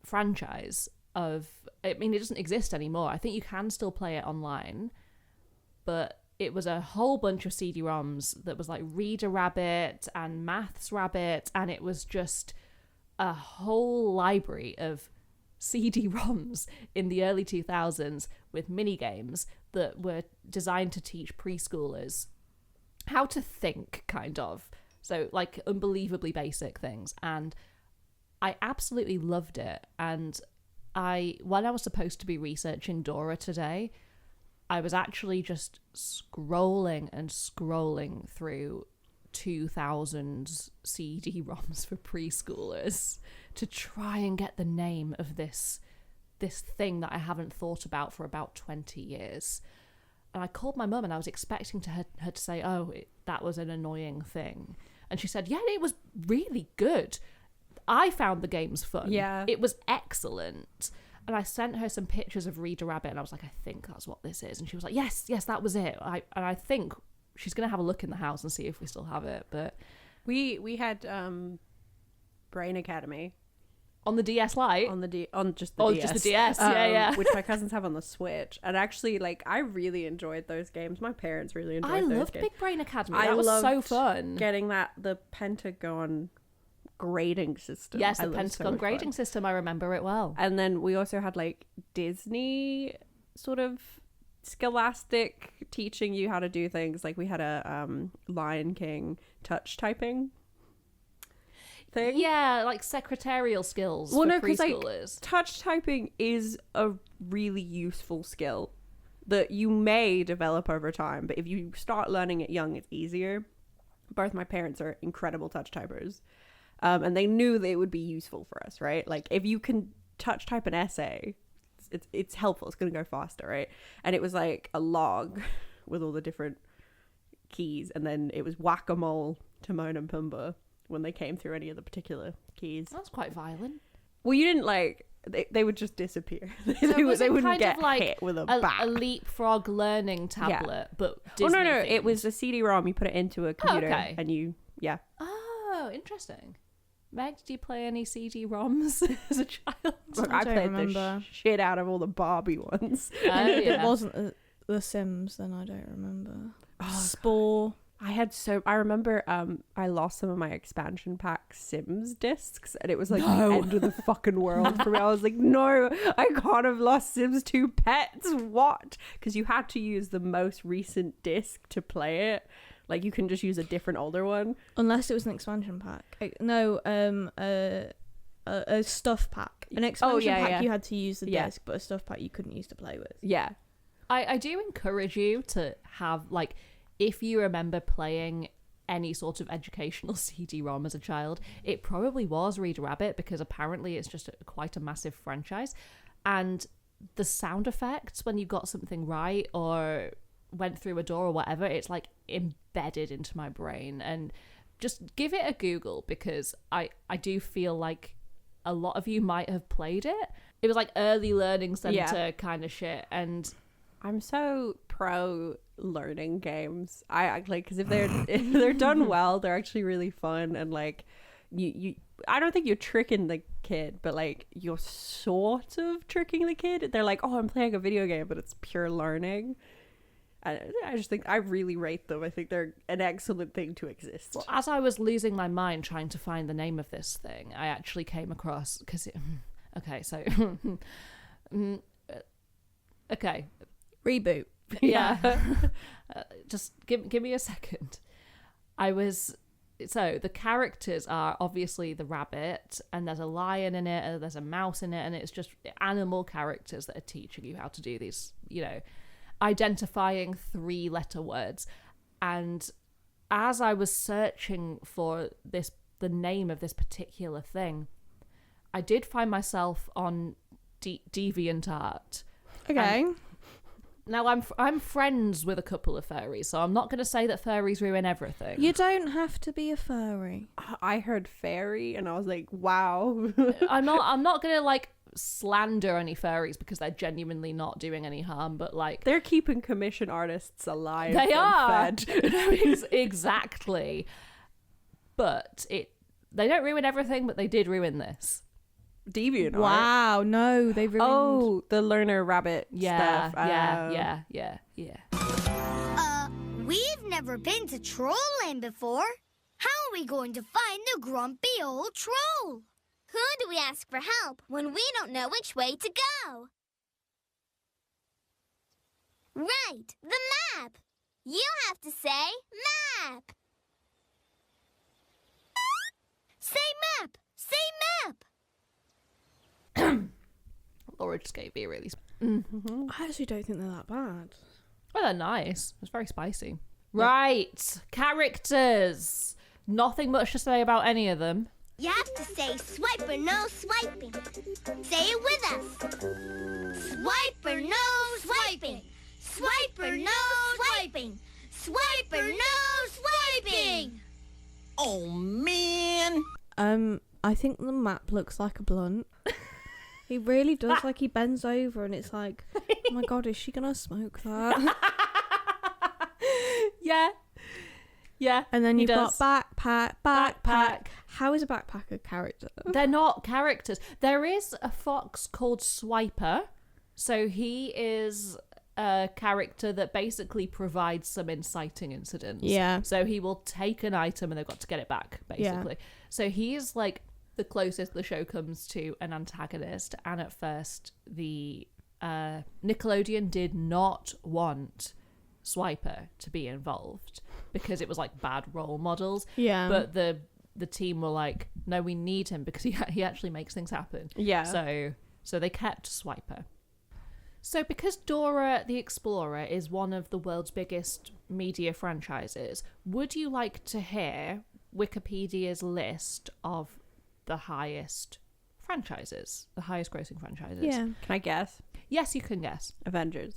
franchise of, I mean, it doesn't exist anymore. I think you can still play it online, but it was a whole bunch of CD-ROMs that was like Reader Rabbit and Maths Rabbit, and it was just a whole library of CD-ROMs in the early 2000s with mini games that were designed to teach preschoolers how to think, kind of. So, like, unbelievably basic things. And I absolutely loved it. And when I was supposed to be researching Dora today, I was actually just scrolling through 2000 CD-ROMs for preschoolers to try and get the name of this thing that I haven't thought about for about 20 years. And I called my mum and I was expecting her to say, that was an annoying thing. And she said, yeah, it was really good. I found the games fun. Yeah. It was excellent. And I sent her some pictures of Reader Rabbit and I was like, I think that's what this is. And she was like, yes, that was it. I think she's going to have a look in the house and see if we still have it. But we had Brain Academy. On the DS Lite? On just the DS. Just the DS, yeah. Which my cousins have on the Switch. And actually, I really enjoyed those games. My parents really enjoyed those games. I loved Big Brain Academy. That was so fun. Getting the Pentagon grading system. Yes, the Pentagon grading system. I remember it well. And then we also had Disney sort of scholastic teaching you how to do things. Like we had a Lion King touch typing thing. Yeah, like secretarial skills for preschoolers. Touch typing is a really useful skill that you may develop over time, but if you start learning it young, it's easier. Both my parents are incredible touch typers, and they knew that it would be useful for us, right? Like if you can touch type an essay, it's helpful. It's going to go faster, right? And it was like a log with all the different keys, and then it was whack-a-mole, Timon and Pumbaa, when they came through any of the particular keys. That's quite violent. Well, you didn't they would just disappear. they wouldn't get hit with a bat. A leapfrog learning tablet, but Disney no. themed. It was a CD-ROM. You put it into a computer, and yeah. Oh, interesting. Meg, did you play any CD-ROMs as a child? Look, I played the shit out of all the Barbie ones. If it wasn't The Sims, then I don't remember. Spore. I remember I lost some of my expansion pack Sims discs, and it was like the end of the fucking world for me. I was like, no, I can't have lost Sims 2 Pets. What? Because you had to use the most recent disc to play it. Like you can just use a different older one. Unless it was an expansion pack. a stuff pack. An expansion pack you had to use the Yeah. disc, but a stuff pack you couldn't use to play with. Yeah. I do encourage you to have, like, if you remember playing any sort of educational CD-ROM as a child, it probably was Reader Rabbit, because apparently it's just quite a massive franchise. And the sound effects when you got something right or went through a door or whatever, it's like embedded into my brain. And just give it a Google, because I do feel like a lot of you might have played it. It was like early learning center kind of shit. And I'm so pro learning games. I like, because if they're done well, they're actually really fun. And like you I don't think you're tricking the kid, but like you're sort of tricking the kid. They're like, oh, I'm playing a video game, but it's pure learning. I just think I really rate them. I think they're an excellent thing to exist. Well, as I was losing my mind trying to find the name of this thing, I actually came across, because okay, so okay, Reboot. yeah. Just give me a second. So the characters are obviously the rabbit, and there's a lion in it, and there's a mouse in it, and it's just animal characters that are teaching you how to do these, identifying 3-letter words. And as I was searching for the name of this particular thing, I did find myself on DeviantArt. Okay. Now, I'm friends with a couple of furries, so I'm not going to say that furries ruin everything. You don't have to be a furry. I heard fairy, and I was like, wow. I'm not going to, like, slander any furries, because they're genuinely not doing any harm, but, like... They're keeping commission artists alive. They are! Fed. No, exactly. But they don't ruin everything, but they did ruin this. DeviantArt. Wow, no, they ruined... Oh, the learner rabbit stuff. Yeah. We've never been to Trollland before. How are we going to find the grumpy old troll? Who do we ask for help when we don't know which way to go? Right, the map. You have to say map. Say map. Say map. Laura just gave me a really... I actually don't think they're that bad. Well, they're nice. It's very spicy. Right. Characters. Nothing much to say about any of them. You have to say swipe or no swiping. Say it with us. Swipe or no swiping. Swipe or no swiping. Swipe or no swiping. Oh, man. I think the map looks like a blunt. He really does. Like, he bends over and it's like, oh my god, is she gonna smoke that? Yeah. And then you've does. got backpack. Backpack. How is a backpack a character? They're not characters. There is a fox called Swiper. So he is a character that basically provides some inciting incidents. Yeah. So he will take an item and they've got to get it back, basically. Yeah. So he is like the closest the show comes to an antagonist. And at first, the Nickelodeon did not want Swiper to be involved because it was like bad role models. Yeah. But the team were like, no, we need him because he actually makes things happen. Yeah. So they kept Swiper. So because Dora the Explorer is one of the world's biggest media franchises, would you like to hear Wikipedia's list of the highest franchises, the highest grossing franchises? Yeah. Can I guess? Yes, you can guess. Avengers,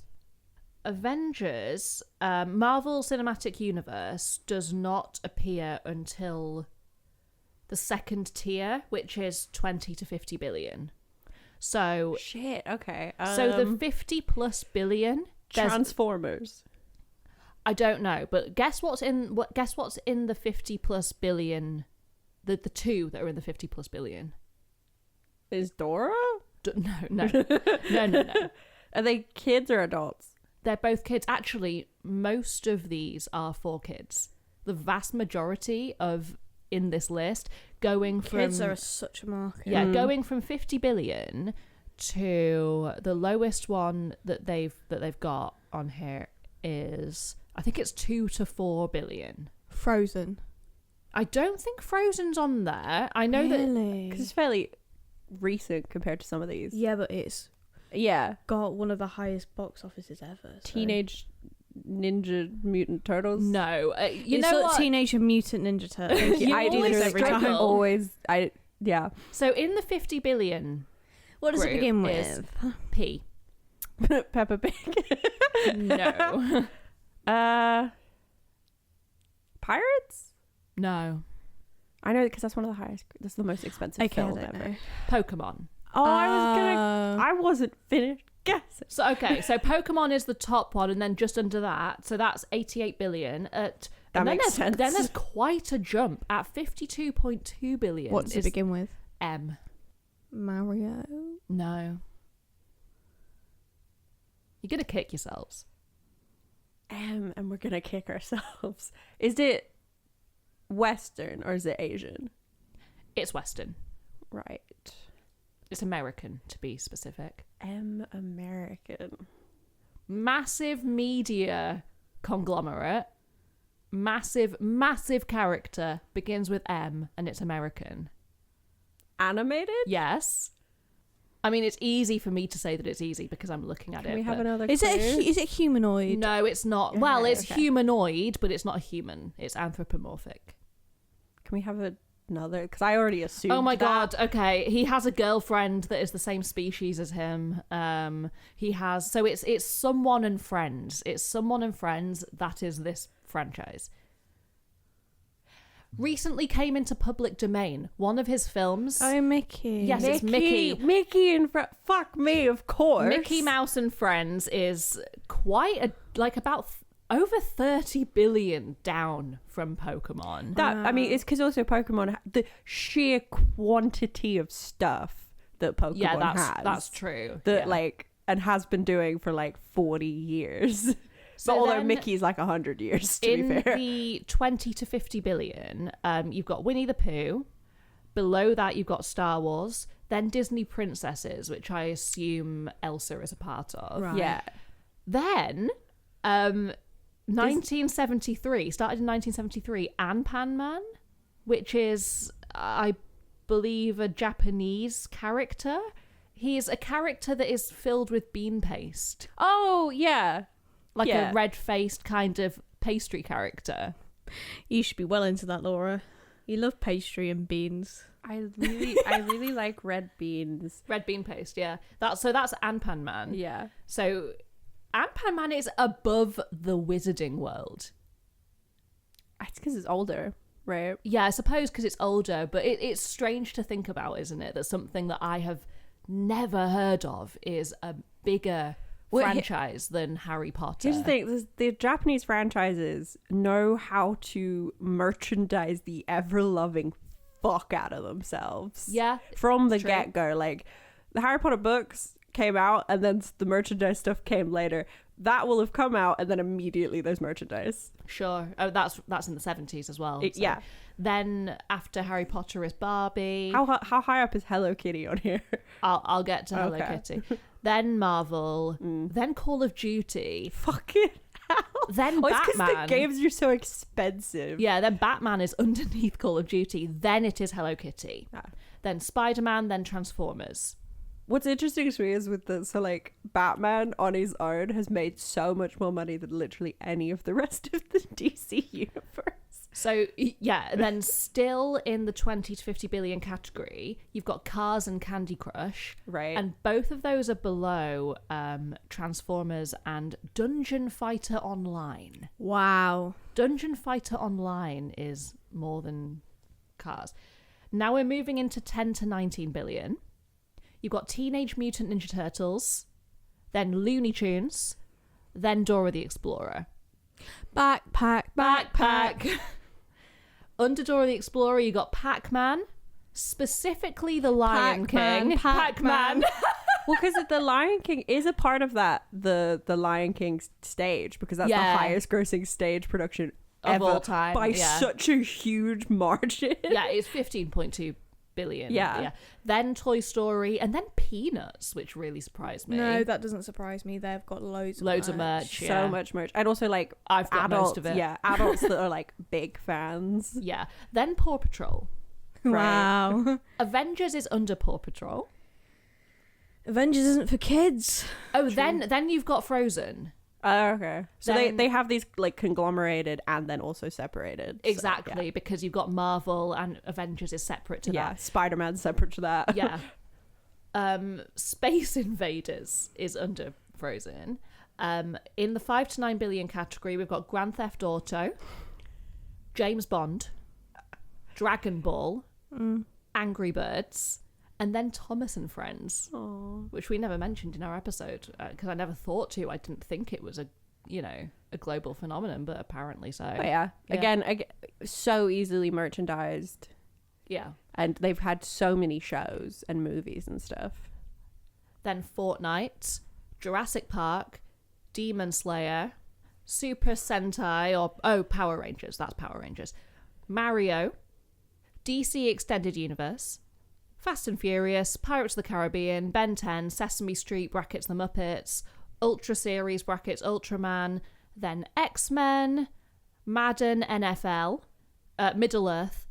Marvel Cinematic Universe does not appear until the second tier, which is 20 to 50 billion. So shit. Okay. So the 50 plus billion. Transformers. I don't know, but guess what's in the 50 plus billion? The two that are in the 50 plus billion. Is Dora? No. Are they kids or adults? They're both kids. Actually, most of these are for kids. The vast majority in this list going from... Kids are such a market. Yeah, going from 50 billion to the lowest one that they've got on here is, I think it's 2 to 4 billion. Frozen. I don't think Frozen's on there. I know that... Really? Because it's fairly... recent compared to some of these. Yeah, but it's got one of the highest box offices ever. So. Teenage Ninja Mutant Turtles. No, you It's know not what? Teenage Mutant Ninja Turtles. I do this every time. struggle. Always. So in the 50 billion, What does it group begin is with? P. Peppa Pig. No, Pirates. no. I know because that's one of the highest. That's the most expensive Okay, I film don't ever. know. Pokemon. Oh, I wasn't finished guessing. So Pokemon is the top one, and then just under that, so that's 88 billion. That and makes sense. Then there's quite a jump at 52.2 billion. What does it begin with? M. Mario. No. You're gonna kick yourselves. And we're gonna kick ourselves. Is it Western or is it Asian? It's Western. Right. It's American, to be specific. American. Massive media conglomerate. Massive character. Begins with M, and it's American. Animated? Yes. I mean, it's easy for me to say that it's easy because I'm looking at Can it. we have but- another Is clue? it humanoid? No, it's not. Well, it's okay. humanoid, but it's not a human. It's anthropomorphic. Can we have another? Because I already assumed. Oh my that. god, okay. He has a girlfriend that is the same species as him. He has, so it's someone and friends. It's someone and friends that is this franchise. Recently came into public domain. One of his films. Oh, Mickey. Yes, it's Mickey. Mickey and fuck me, of course. Mickey Mouse and Friends is quite about over 30 billion down from Pokemon. That I mean, it's because also Pokemon, the sheer quantity of stuff that Pokemon has. That's true. That yeah. and has been doing for 40 years. So but although then, Mickey's 100 years, to in be fair. the 20 to 50 billion, you've got Winnie the Pooh. Below that, you've got Star Wars. Then Disney princesses, which I assume Elsa is a part of. Right. Yeah. Then, 1973, started in 1973, Pan Man, which is, I believe, a Japanese character. He is a character that is filled with bean paste. Oh, yeah. Like Yeah. a red-faced kind of pastry character. You should be well into that, Laura. You love pastry and beans. I really like red beans. Red bean paste, yeah. That's Pan Man. Yeah. So Pan Man is above the wizarding world. It's because it's older, right? Yeah, I suppose because it's older, but it's strange to think about, isn't it? That something that I have never heard of is a bigger franchise than Harry Potter. Here's the thing, the Japanese franchises know how to merchandise the ever-loving fuck out of themselves. Yeah, From the true. get-go. The Harry Potter books came out and then the merchandise stuff came later. That will have come out and then immediately there's merchandise. Sure. Oh, that's in the 70s as well. Yeah. Then after Harry Potter is Barbie. How high up is Hello Kitty on here? I'll get to Hello Okay. Kitty. Then Marvel. Then Call of Duty. Fucking hell. Then It's because Batman. the games are so expensive. Yeah, then Batman is underneath Call of Duty. Then it is Hello Kitty. Ah. Then Spider-Man. Then Transformers. What's interesting to me is with Batman on his own has made so much more money than literally any of the rest of the DC universe. So, yeah, then still in the 20 to 50 billion category, you've got Cars and Candy Crush. Right. And both of those are below Transformers and Dungeon Fighter Online. Wow. Dungeon Fighter Online is more than Cars. Now we're moving into 10 to 19 billion. You've got Teenage Mutant Ninja Turtles, then Looney Tunes, then Dora the Explorer. Backpack. Under Dora the Explorer, you got Pac-Man, specifically the Lion Pac-Man, King. Pac-Man. Well, because the Lion King is a part of that, the Lion King stage, because that's Yeah. the highest grossing stage production Of ever all time, by yeah. such a huge margin. Yeah, it's 15.2 billion. Yeah. Then Toy Story, and then Peanuts, which really surprised me. No, that doesn't surprise me. They've got loads Loads of merch. So Yeah. much merch. And also I've got adults, most of it. Yeah, adults that are big fans. Yeah. Then Paw Patrol. Wow. Avengers is under Paw Patrol. Avengers isn't for kids. Oh, then you've got Frozen. Oh, okay. So Then- they have these like conglomerated and then also separated. So, Exactly, yeah. because you've got Marvel and Avengers is separate to Yeah, that. Spider-Man's separate to that. Yeah. Space Invaders is under Frozen. In the 5 to 9 billion category, we've got Grand Theft Auto, James Bond, Dragon Ball, Angry Birds, and then Thomas and Friends, which we never mentioned in our episode because I never thought to. I didn't think it was a global phenomenon, but apparently so. But yeah, again, so easily merchandised. Yeah. And they've had so many shows and movies and stuff. Then Fortnite, Jurassic Park, Demon Slayer, Super Sentai, Power Rangers, that's Power Rangers, Mario, DC Extended Universe, Fast and Furious, Pirates of the Caribbean, Ben 10, Sesame Street, brackets The Muppets, Ultra Series, brackets Ultraman, then X-Men, Madden NFL, Middle Earth,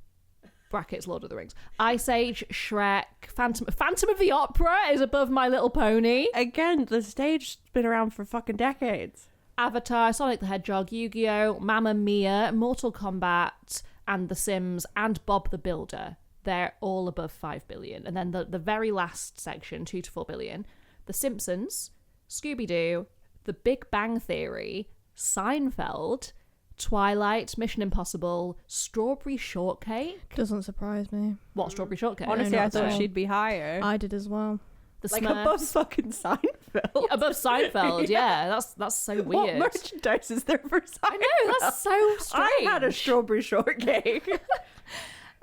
brackets Lord of the Rings, Ice Age, Shrek, Phantom of the Opera is above My Little Pony. Again, the stage's been around for fucking decades. Avatar, Sonic the Hedgehog, Yu-Gi-Oh!, Mamma Mia, Mortal Kombat, and The Sims, and Bob the Builder. They're all above 5 billion. And then the very last section, 2 to 4 billion, The Simpsons, Scooby-Doo, The Big Bang Theory, Seinfeld, Twilight, Mission Impossible, Strawberry Shortcake. Doesn't surprise me. What, Strawberry Shortcake? Honestly, not I at thought all. she'd be higher. I did as well. The Like Smurfs. above fucking Seinfeld. Above Seinfeld, yeah. That's so weird. What merchandise is there for Seinfeld? I know, that's so strange. I had a strawberry shortcake.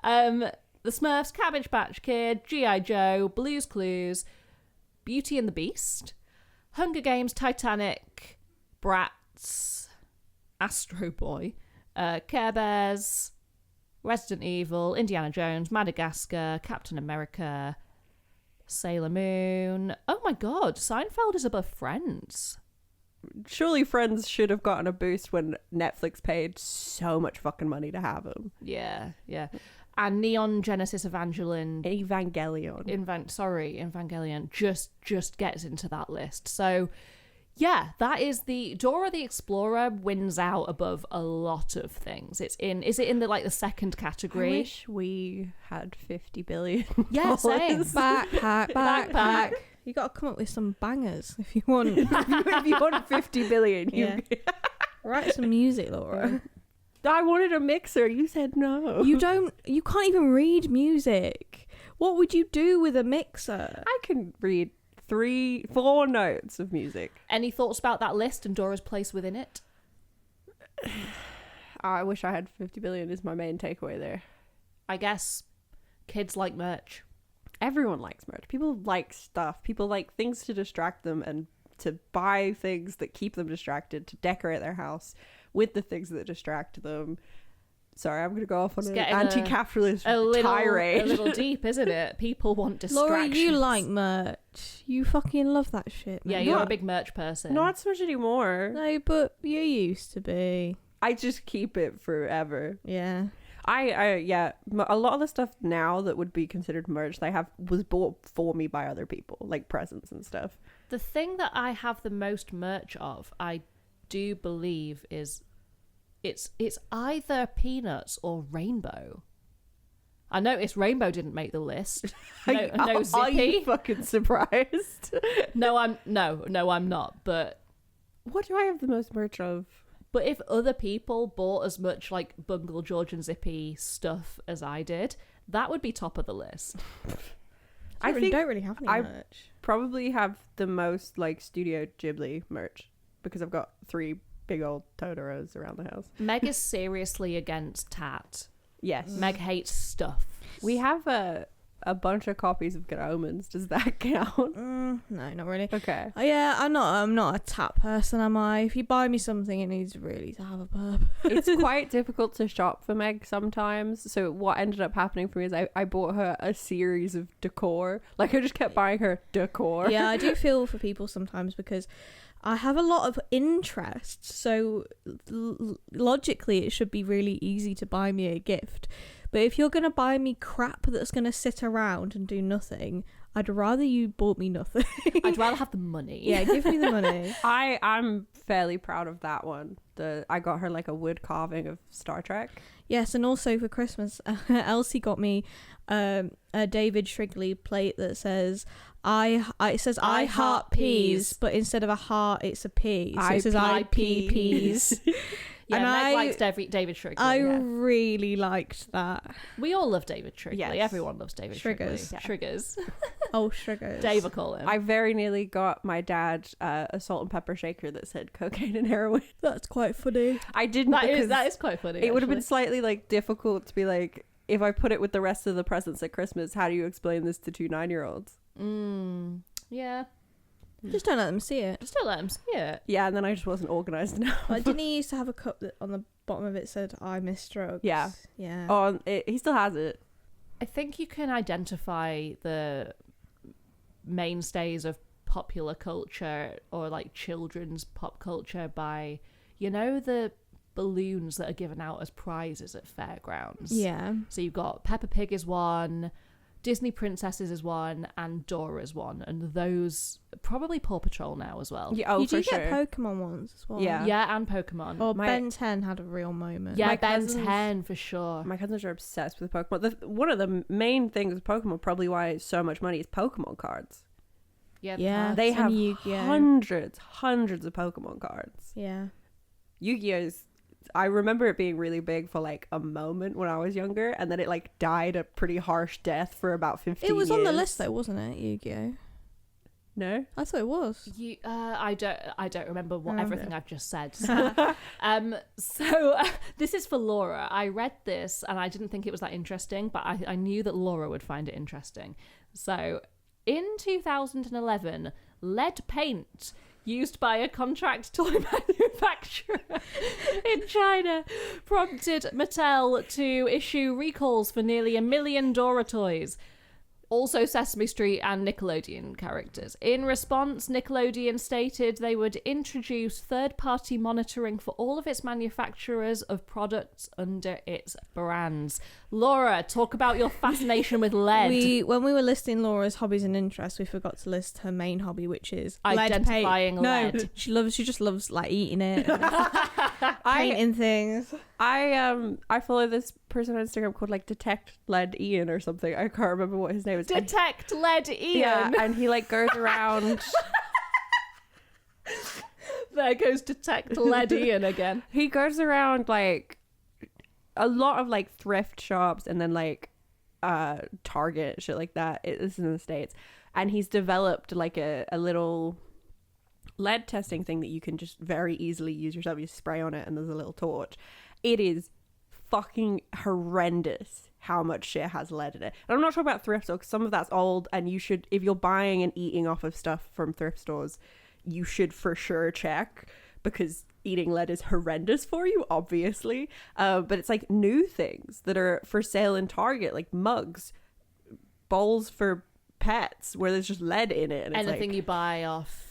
The Smurfs, Cabbage Patch Kid, G.I. Joe, Blue's Clues, Beauty and the Beast, Hunger Games, Titanic, Bratz, Astro Boy, Care Bears, Resident Evil, Indiana Jones, Madagascar, Captain America, Sailor Moon. Oh my god, Seinfeld is above Friends. Surely Friends should have gotten a boost when Netflix paid so much fucking money to have them. Yeah. And Neon Genesis Evangelion Evangelion just gets into that list. So yeah, that is the Dora the Explorer wins out above a lot of things. Is it in the second category? I wish we had 50 billion. Yeah, same. Backpack. You got to come up with some bangers if you want. If you want 50 billion, Yeah. Write some music, Laura. I wanted a mixer. You said no. You can't even read music. What would you do with a mixer? I can read 3-4 notes of music. Any thoughts about that list and Dora's place within it? I wish I had 50 billion is my main takeaway there. I guess kids like merch. Everyone likes merch. People like stuff. People like things to distract them and to buy things that keep them distracted, to decorate their house with the things that distract them. Sorry, I'm going to go off on an anti-capitalist tirade. A little deep, isn't it? People want distractions. Laura, you like merch. You fucking love that shit, man. Yeah, you're a big merch person. Not so much anymore. No, but you used to be. I just keep it forever. Yeah. A lot of the stuff now that would be considered merch was bought for me by other people, like presents and stuff. The thing that I have the most merch of, I do believe, is it's either Peanuts or Rainbow. I noticed Rainbow didn't make the list. No Zippy. Are you fucking surprised? No, I'm not. But what do I have the most merch of? But if other people bought as much like Bungle, George and Zippy stuff as I did, that would be top of the list. I don't really have any merch. Probably have the most like Studio Ghibli merch because I've got 3 big old Totoros around the house. Meg is seriously against Tat. Yes. Meg hates stuff. We have a bunch of copies of Good Omens. Does that count? No, not really. Okay. Yeah, I'm not a Tat person, am I? If you buy me something, it needs really to have a purpose. It's quite difficult to shop for Meg sometimes. So what ended up happening for me is I bought her a series of decor. Like I just kept buying her decor. Yeah, I do feel for people sometimes because I have a lot of interest. So logically, it should be really easy to buy me a gift. But if you're gonna buy me crap that's gonna sit around and do nothing, I'd rather you bought me nothing. I'd rather have the money. Yeah, give me the money. I'm fairly proud of that one. I got her like a wood carving of Star Trek. Yes, and also for Christmas, Elsie got me a David Shrigley plate that says it says I heart peas, but instead of a heart, it's a P. So it says I pee peas. Yeah, and Meg likes David Shrigley. I really liked that. We all love David Shrigley. Yes. Everyone loves David Shriggers. Shrigley. Shriggers. Oh, Shriggers. Dave, I call him. I very nearly got my dad a salt and pepper shaker that said cocaine and heroin. That's quite funny. I didn't. That is quite funny. It would have been actually. slightly like difficult to be like, if I put it with the rest of the presents at Christmas, how do you explain this to 2 9-year-olds? Yeah. Just don't let them see it. Just don't let him see it. Yeah, and then I just wasn't organised enough. Like, didn't he used to have a cup that on the bottom of it said I miss drugs? Yeah. Yeah. Oh, he still has it. I think you can identify the mainstays of popular culture or like children's pop culture by, you know, the balloons that are given out as prizes at fairgrounds. Yeah. So you've got Peppa Pig is one, Disney Princesses is one, and Dora's one, and those probably Paw Patrol now as well. Yeah, you do get Pokemon ones as well. Yeah, and Pokemon. Or Ben 10 had a real moment. Yeah, My Ben cousins- 10 for sure. My cousins are obsessed with Pokemon. One of the main things with Pokemon, probably why it's so much money, is Pokemon cards. Yeah, Yeah. They and have Yu-Gi-Oh. hundreds of Pokemon cards. Yeah. Yu-Gi-Oh's, I remember it being really big for like a moment when I was younger, and then it like died a pretty harsh death for about 15 years. It was on the list though, wasn't it? Yu-Gi-Oh. No? I thought it was. I don't remember what everything I've just said. So, this is for Laura. I read this and I didn't think it was that interesting, but I knew that Laura would find it interesting. So, in 2011, lead paint used by a contract toy manufacturer in China prompted Mattel to issue recalls for nearly 1 million Dora toys. Also Sesame Street and Nickelodeon characters. In response, Nickelodeon stated they would introduce third-party monitoring for all of its manufacturers of products under its brands. Laura, talk about your fascination with lead. When we were listing Laura's hobbies and interests, we forgot to list her main hobby, which is identifying lead. No, she just loves like eating it, and painting things. I follow this person on Instagram called like Detect Lead Ian or something. I can't remember what his name is. Detect Lead Ian. Yeah, and he like goes around. There goes Detect Lead Ian again. He goes around like a lot of like thrift shops and then like Target, shit like that. This is in the States, and he's developed like a little lead testing thing that you can just very easily use yourself. You spray on it and there's a little torch. It is fucking horrendous how much shit has lead in it. And I'm not talking about thrift stores, because some of that's old, and you should, if you're buying and eating off of stuff from thrift stores, you should for sure check, because eating lead is horrendous for you, obviously. But it's like new things that are for sale in Target, like mugs, bowls for pets where there's just lead in it. And it's anything like, you buy off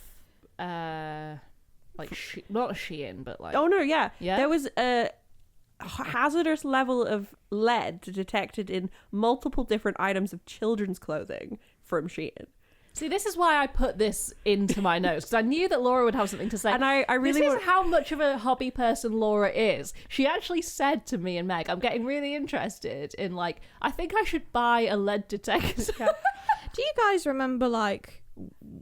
like not Shein, but like oh no, yeah. Yeah? There was a hazardous level of lead detected in multiple different items of children's clothing from Shein. See, this is why I put this into my notes, because I knew that Laura would have something to say. And I really this is how much of a hobby person Laura is. She actually said to me and Meg, I'm getting really interested in, like, I think I should buy a lead detector. Do you guys remember like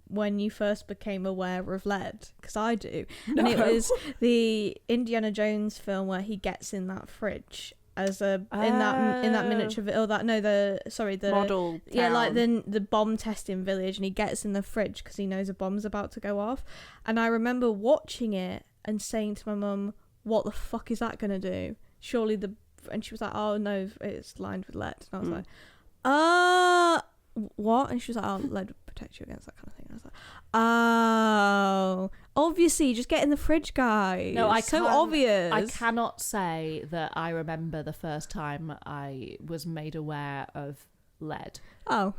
when you first became aware of lead? Because I do. No. And it was the Indiana Jones film where he gets in that fridge as a in that miniature the model yeah, town. like the bomb testing village, and he gets in the fridge because he knows a bomb's about to go off. And I remember watching it and saying to my mum, what the fuck is that gonna do? Surely and she was like, oh no, it's lined with lead. And I was like, what? And she was like, oh, lead would protect you against that kind of thing. And I was like, oh, obviously, just get in the fridge, guys. No, so obvious. I cannot say that I remember the first time I was made aware of lead. Oh,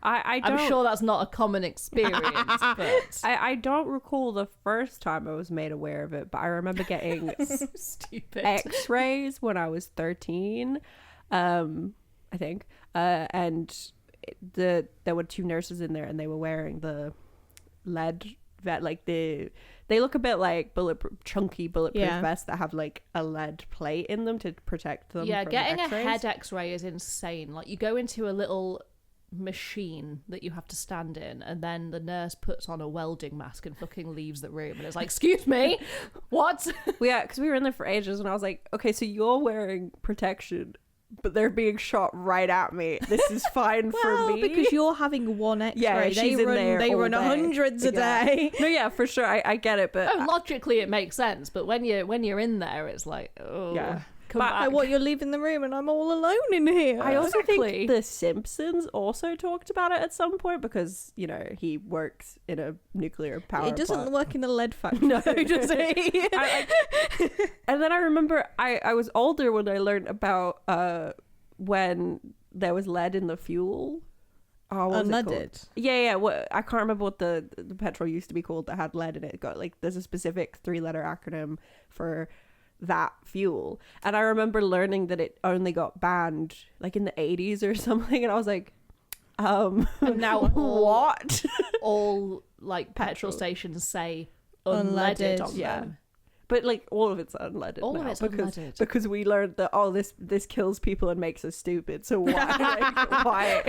I'm sure that's not a common experience, but I don't recall the first time I was made aware of it, but I remember getting stupid X-rays when I was 13. I think. And there were 2 nurses in there, and they were wearing the lead vet, like they look a bit like chunky bulletproof vests that have like a lead plate in them to protect them. Yeah, from getting X-rays. a head X-ray is insane. Like, you go into a little machine that you have to stand in, and then the nurse puts on a welding mask and fucking leaves the room, and it's like, excuse me, what? Well, yeah, because we were in there for ages, and I was like, okay, so you're wearing protection, but they're being shot right at me. This is fine for me. Because you're having one X-ray. Yeah, she's in there They all run day. hundreds a day. No, yeah, for sure. I get it, but Logically it makes sense, but when you're in there, it's like, oh, Yeah. come But back. What, you're leaving the room and I'm all alone in here. I also Exactly. think The Simpsons also talked about it at some point because, you know, he works in a nuclear power It doesn't plant. work in a lead factory, No. does he? And then I remember I was older when I learned about when there was lead in the fuel. Oh, what was it called? Unleaded. Yeah. I can't remember what the petrol used to be called that had lead in it. Got like there's a specific 3-letter acronym for that fuel, and I remember learning that it only got banned like in the 80s or something, and I was like, And now what? all like petrol stations say unleaded Unleaded, on yeah. them. But like all of it's unleaded All now of it's because unleaded. because we learned that this kills people and makes us stupid. So why? Like, why?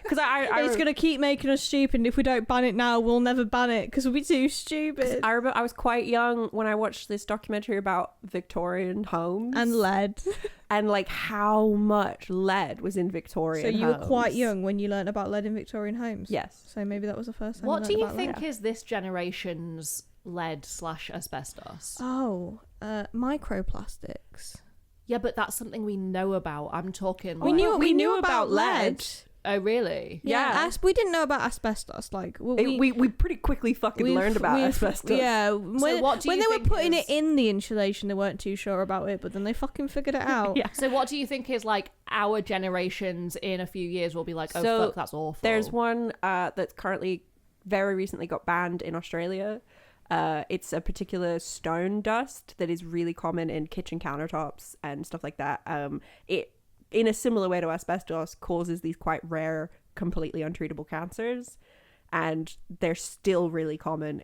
Because It's going to keep making us stupid, and if we don't ban it now, we'll never ban it because we'll be too stupid. I remember I was quite young when I watched this documentary about Victorian homes And lead. and like how much lead was in Victorian So you homes. were quite young when you learnt about lead in Victorian homes? Yes. So maybe that was the first time What do learnt you about think lead. is this generation's lead/asbestos? Oh, microplastics. Yeah, but that's something we know about. I'm talking. We like- knew- knew about lead. Oh, really? Yeah. We didn't know about asbestos. Like We pretty quickly fucking learned about asbestos. Yeah. When, what do when you they were think putting is- it in the insulation, they weren't too sure about it, but then they fucking figured it out. Yeah. So what do you think is like our generations in a few years will be like, oh So fuck, that's awful. There's one that's currently very recently got banned in Australia. It's a particular stone dust that is really common in kitchen countertops and stuff like that. It, in a similar way to asbestos, causes these quite rare, completely untreatable cancers, and they're still really common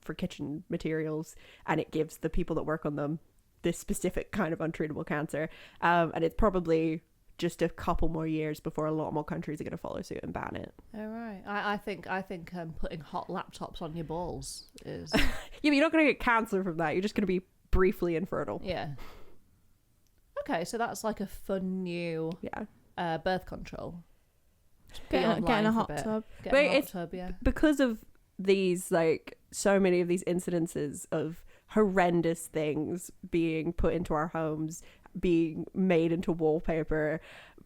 for kitchen materials, and it gives the people that work on them this specific kind of untreatable cancer. And it's probably just a couple more years before a lot more countries are going to follow suit and ban it. Oh, right. I think putting hot laptops on your balls is Yeah, but you're not going to get cancer from that. You're just going to be briefly infertile. yeah. Okay, so that's like a fun new Yeah. birth control. Get Be in online a for hot bit. tub. Get But in a hot it's- tub, yeah. Because of these, like, so many of these incidences of horrendous things being put into our homes, being made into wallpaper,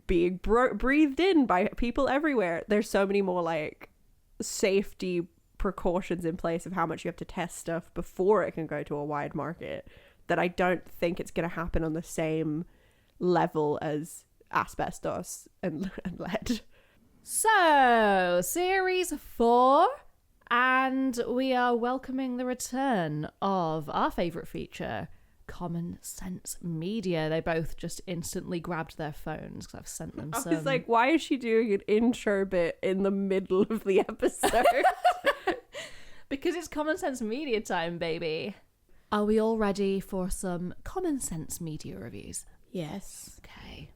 being breathed in by people everywhere, there's so many more, like, safety precautions in place of how much you have to test stuff before it can go to a wide market, that I don't think it's going to happen on the same level as asbestos and lead. So, series 4, and we are welcoming the return of our favourite feature, Common Sense Media. They both just instantly grabbed their phones because I've sent them some. I was like, why is she doing an intro bit in the middle of the episode? Because it's Common Sense Media time, baby. Are we all ready for some Common Sense Media reviews? Yes. Okay.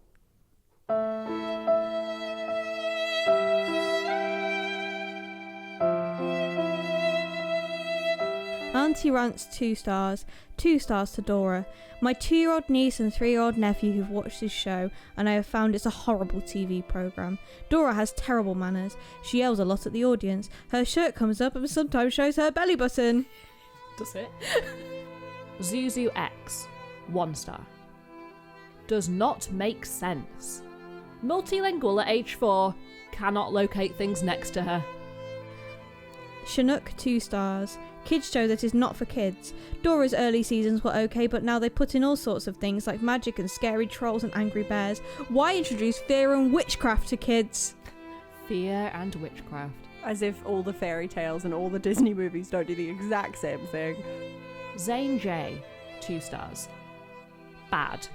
Auntie Rants 2 stars. 2 stars to Dora. My 2-year-old niece and 3-year-old nephew who've watched this show, and I have found it's a horrible TV programme. Dora has terrible manners. She yells a lot at the audience. Her shirt comes up and sometimes shows her belly button. Does it? Zuzu X, 1 star. Does not make sense. Multilingual at age 4, cannot locate things next to her. Chinook 2 stars. Kids show that is not for kids. Dora's early seasons were okay, but now they put in all sorts of things like magic and scary trolls and angry bears. Why introduce fear and witchcraft to kids? Fear and witchcraft. As if all the fairy tales and all the Disney movies don't do the exact same thing. Zane J, 2 stars. Bad.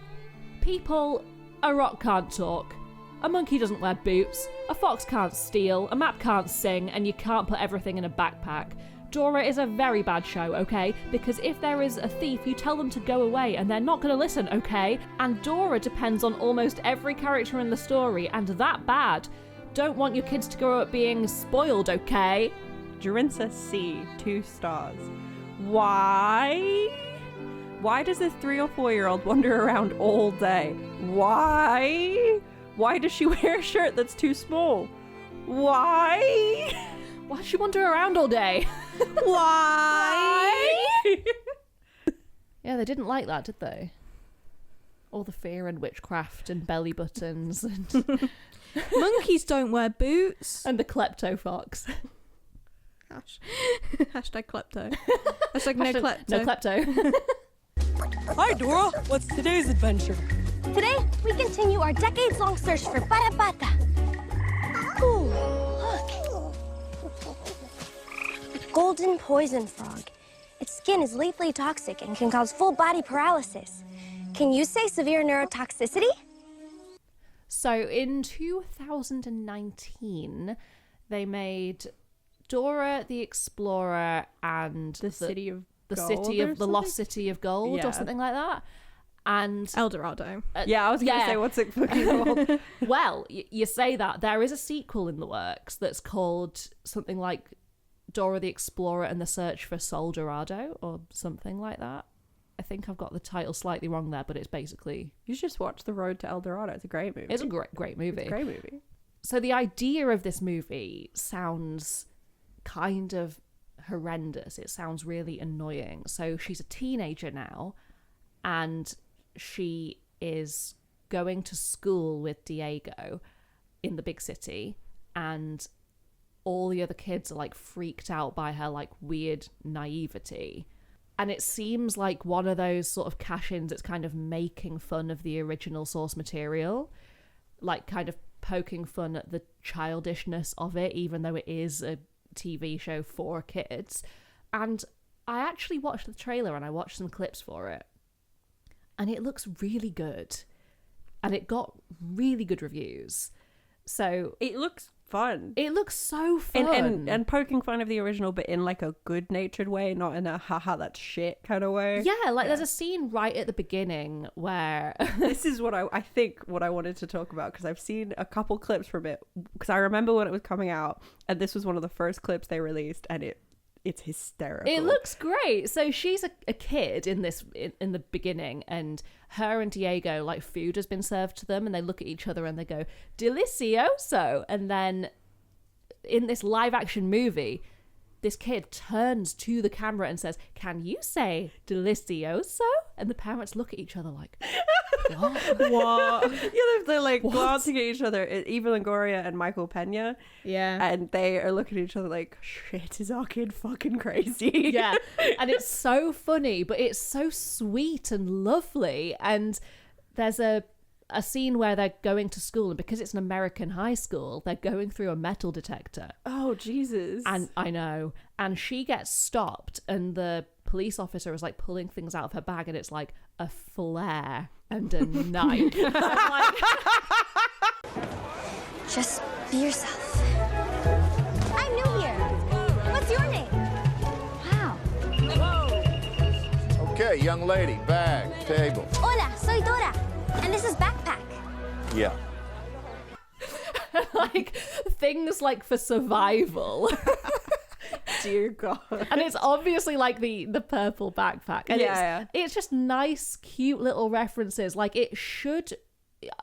People A rock can't talk. A monkey doesn't wear boots. A fox can't steal. A map can't sing. And you can't put everything in a backpack. Dora is a very bad show, okay? Because if there is a thief, you tell them to go away and they're not going to listen, okay? And Dora depends on almost every character in the story, and that bad. Don't want your kids to grow up being spoiled, okay? Dorinsa C, 2 stars. Why? Why does this 3 or 4-year-old wander around all day? Why? Why does she wear a shirt that's too small? Why? Why does she wander around all day? Why? Yeah, they didn't like that, did they? All the fear and witchcraft and belly buttons and Monkeys don't wear boots. and the klepto fox. Hashtag klepto. Hashtag no klepto. No klepto. Hi, Dora. What's today's adventure? Today, we continue our decades-long search for Bata Bata. Ooh, look. Golden poison frog. Its skin is lethally toxic and can cause full body paralysis. Can you say severe neurotoxicity? So in 2019, they made Dora the Explorer and The City of the Gold city or of the Lost something? City of Gold Yeah. or something like that. And El Dorado. Yeah, I was going to yeah. say, what's it fucking called? well, you say that there is a sequel in the works that's called something like Dora the Explorer and the Search for Sol Dorado or something like that. I think I've got the title slightly wrong there, but it's basically... You should just watch The Road to El Dorado. It's a great movie. It's a great movie. It's a great movie. So the idea of this movie sounds kind of horrendous. It sounds really annoying. So she's a teenager now, and she is going to school with Diego in the big city, and all the other kids are like freaked out by her like weird naivety. And it seems like one of those sort of cash-ins that's kind of making fun of the original source material, like kind of poking fun at the childishness of it, even though it is a TV show for kids. And I actually watched the trailer and I watched some clips for it, and it looks really good, and it got really good reviews. So It looks fun. it looks so fun. And poking fun of the original, but in like a good-natured way, not in a haha that's shit kind of way. yeah, like there's a scene right at the beginning where This is what I think what I wanted to talk about, because I've seen a couple clips from it, because I remember when it was coming out, and this was one of the first clips they released, and it's hysterical. it looks great. So she's a kid in this in the beginning, and her and Diego, like, food has been served to them, and they look at each other and they go delicioso. And then in this live action movie, this kid turns to the camera and says, "Can you say delicioso?" And the parents look at each other like, What? Yeah, they're like What? glancing at each other. Eva Longoria and Michael Pena. Yeah. And they are looking at each other like, shit, is our kid fucking crazy? yeah. And it's so funny, but it's so sweet and lovely. And there's a scene where they're going to school, and because it's an American high school, they're going through a metal detector. Oh, Jesus. And I know. And she gets stopped, and the police officer is like pulling things out of her bag, and it's like a flare and a knife. I'm like, Just be yourself. I'm new here. What's your name? Wow. Okay, young lady, bag, table. Hola, soy Dora. And this is Backpack. Yeah. like things like for survival. Dear God. And it's obviously like the purple backpack, and it's just nice, cute little references. Like, it should,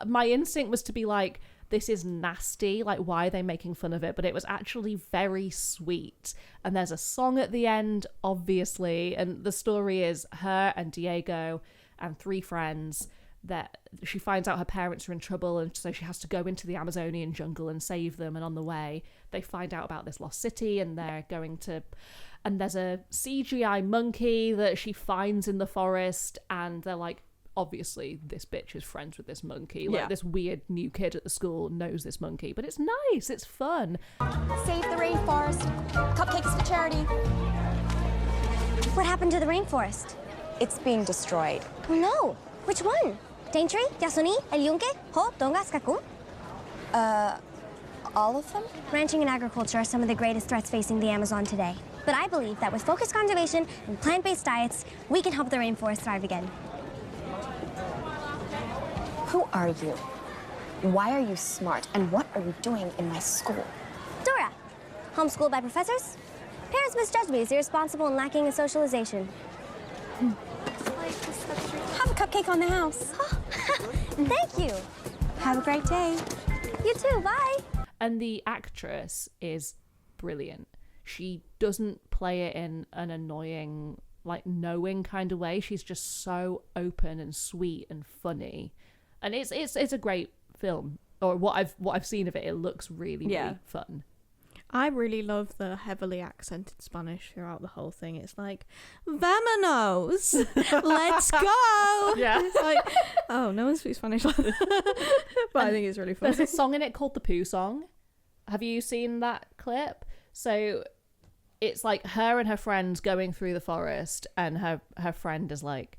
my instinct was to be like, this is nasty, like, why are they making fun of it? But it was actually very sweet. And there's a song at the end, obviously, and the story is her and Diego and 3 friends that she finds out her parents are in trouble, and so she has to go into the Amazonian jungle and save them. And on the way, they find out about this lost city, and they're going to, and there's a CGI monkey that she finds in the forest, and they're like, obviously this bitch is friends with this monkey. Like, this weird new kid at the school knows this monkey, but it's nice, it's fun. Save the rainforest. Cupcakes for charity. What happened to the rainforest? It's being destroyed. Oh no. Which one? Daintry, Yasuni, El Yunque, Ho, Dongas, Kakum? All of them? Ranching and agriculture are some of the greatest threats facing the Amazon today. But I believe that with focused conservation and plant-based diets, we can help the rainforest thrive again. Who are you? Why are you smart? And what are you doing in my school? Dora, homeschooled by professors. Parents misjudged me as irresponsible and lacking in socialization. Have a cupcake on the house. Thank you. Have a great day. You too, bye. And the actress is brilliant. She doesn't play it in an annoying, like, knowing kind of way. She's just so open and sweet and funny. And it's a great film. Or what I've seen of it, it looks really, really fun. I really love the heavily accented Spanish throughout the whole thing. It's like, vámonos, let's go. Yeah. It's like, oh, no one speaks Spanish like that. But I think it's really fun. There's a song in it called the Pooh Song. Have you seen that clip? So it's like her and her friends going through the forest, and her friend is like,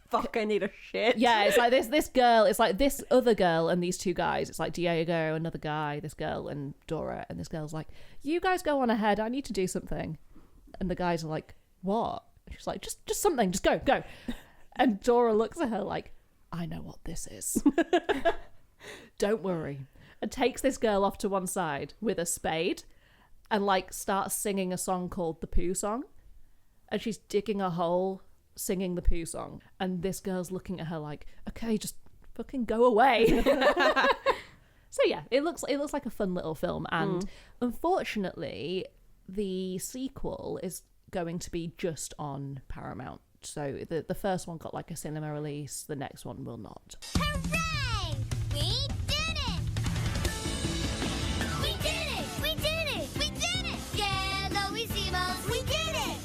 fuck, I need a shit. yeah, it's like this girl, it's like this other girl and these two guys. It's like Diego, another guy, this girl, and Dora. And this girl's like, you guys go on ahead, I need to do something. And the guys are like, what? She's like, just something, just go. And Dora looks at her like, I know what this is. Don't worry. And takes this girl off to one side with a spade and like starts singing a song called the Pooh Song. And she's digging a hole singing the Pooh Song, and this girl's looking at her like, okay, just fucking go away. So yeah, it looks like a fun little film, and unfortunately the sequel is going to be just on Paramount. So the first one got like a cinema release, the next one will not. Hooray! We did it! We did it! We did it! We did it! Yeah, lo hicimos! We did it!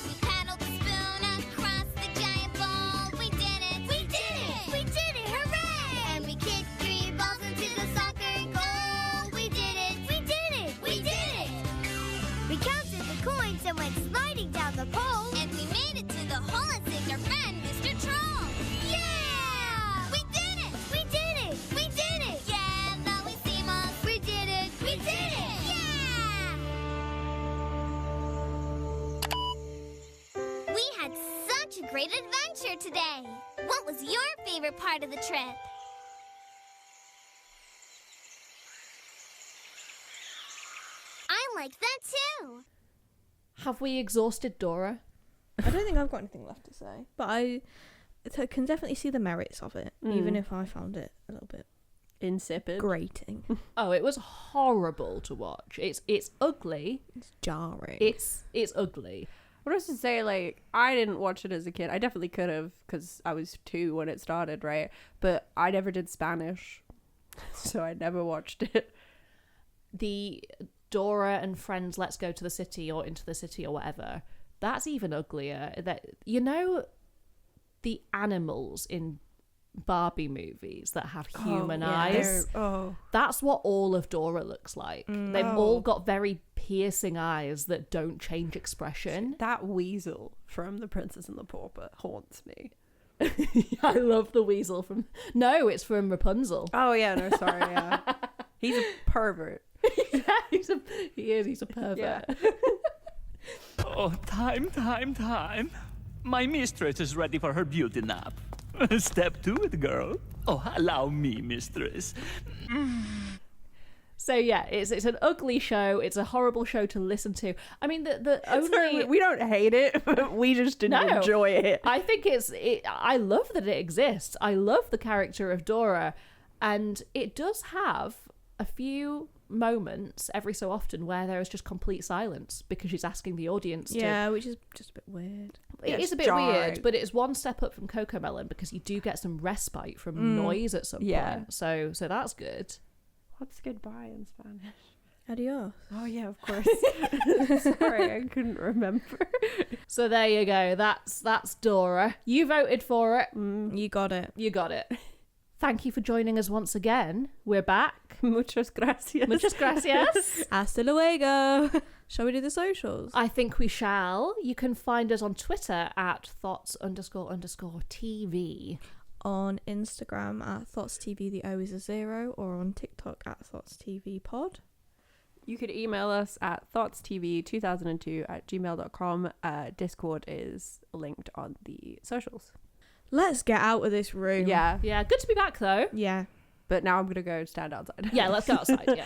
We paddled the spoon across the giant ball. We did it! We did it! We did it! Hooray! And we kicked 3 balls into the soccer goal. We did it! We did it! We did it! We counted the coins and went sliding down the pole. And we made it to the hole and saved our friend, Mr. Troll. Yeah! We did it! We did it! We did it! Yeah, lo hicimos! We did it! We did it! Yeah! We had such a great adventure today. What was your favorite part of the trip? I liked that too. Have we exhausted Dora? I don't think I've got anything left to say, but I can definitely see the merits of it, even if I found it a little bit Insipid. grating. Oh, it was horrible to watch. It's ugly. It's jarring. It's ugly. What was to say, like, I didn't watch it as a kid. I definitely could have, because I was 2 when it started, right? But I never did Spanish, so I never watched it. The Dora and Friends Let's Go to the City or Into the City or whatever, that's even uglier. That, you know, the animals in Barbie movies that have human eyes, that's what all of Dora looks like. They've all got very piercing eyes that don't change expression. That weasel from The Princess and the Pauper haunts me. I love the weasel from... No, it's from Rapunzel. Oh, yeah, no, sorry, yeah. He's a pervert. Yeah, he's a pervert. Yeah. Oh, time. My mistress is ready for her beauty nap. Step to it, girl. Oh, allow me, mistress. So yeah, it's an ugly show. It's a horrible show to listen to. I mean, the only... Sorry, we don't hate it, but we just didn't enjoy it. I think I love that it exists. I love the character of Dora, and it does have a few moments every so often where there is just complete silence because she's asking the audience to... Yeah, which is just a bit weird. It is a bit weird, but it's one step up from Cocomelon because you do get some respite from noise at some point. So that's good. What's goodbye in Spanish? Adios. Oh, yeah, of course. Sorry, I couldn't remember. So there you go. That's Dora. You voted for it. You got it. You got it. thank you for joining us once again. We're back. Muchas gracias. Muchas gracias. Hasta luego. Shall we do the socials? I think we shall. You can find us on Twitter at Thots__TV. On Instagram at Thots TV, the O is a 0, or on TikTok at Thots TV Pod. You could email us at thotstv2002@gmail.com. Discord is linked on the socials. Let's get out of this room. Yeah. Yeah, good to be back though. Yeah. But now I'm going to go stand outside. Yeah, let's go outside, yeah.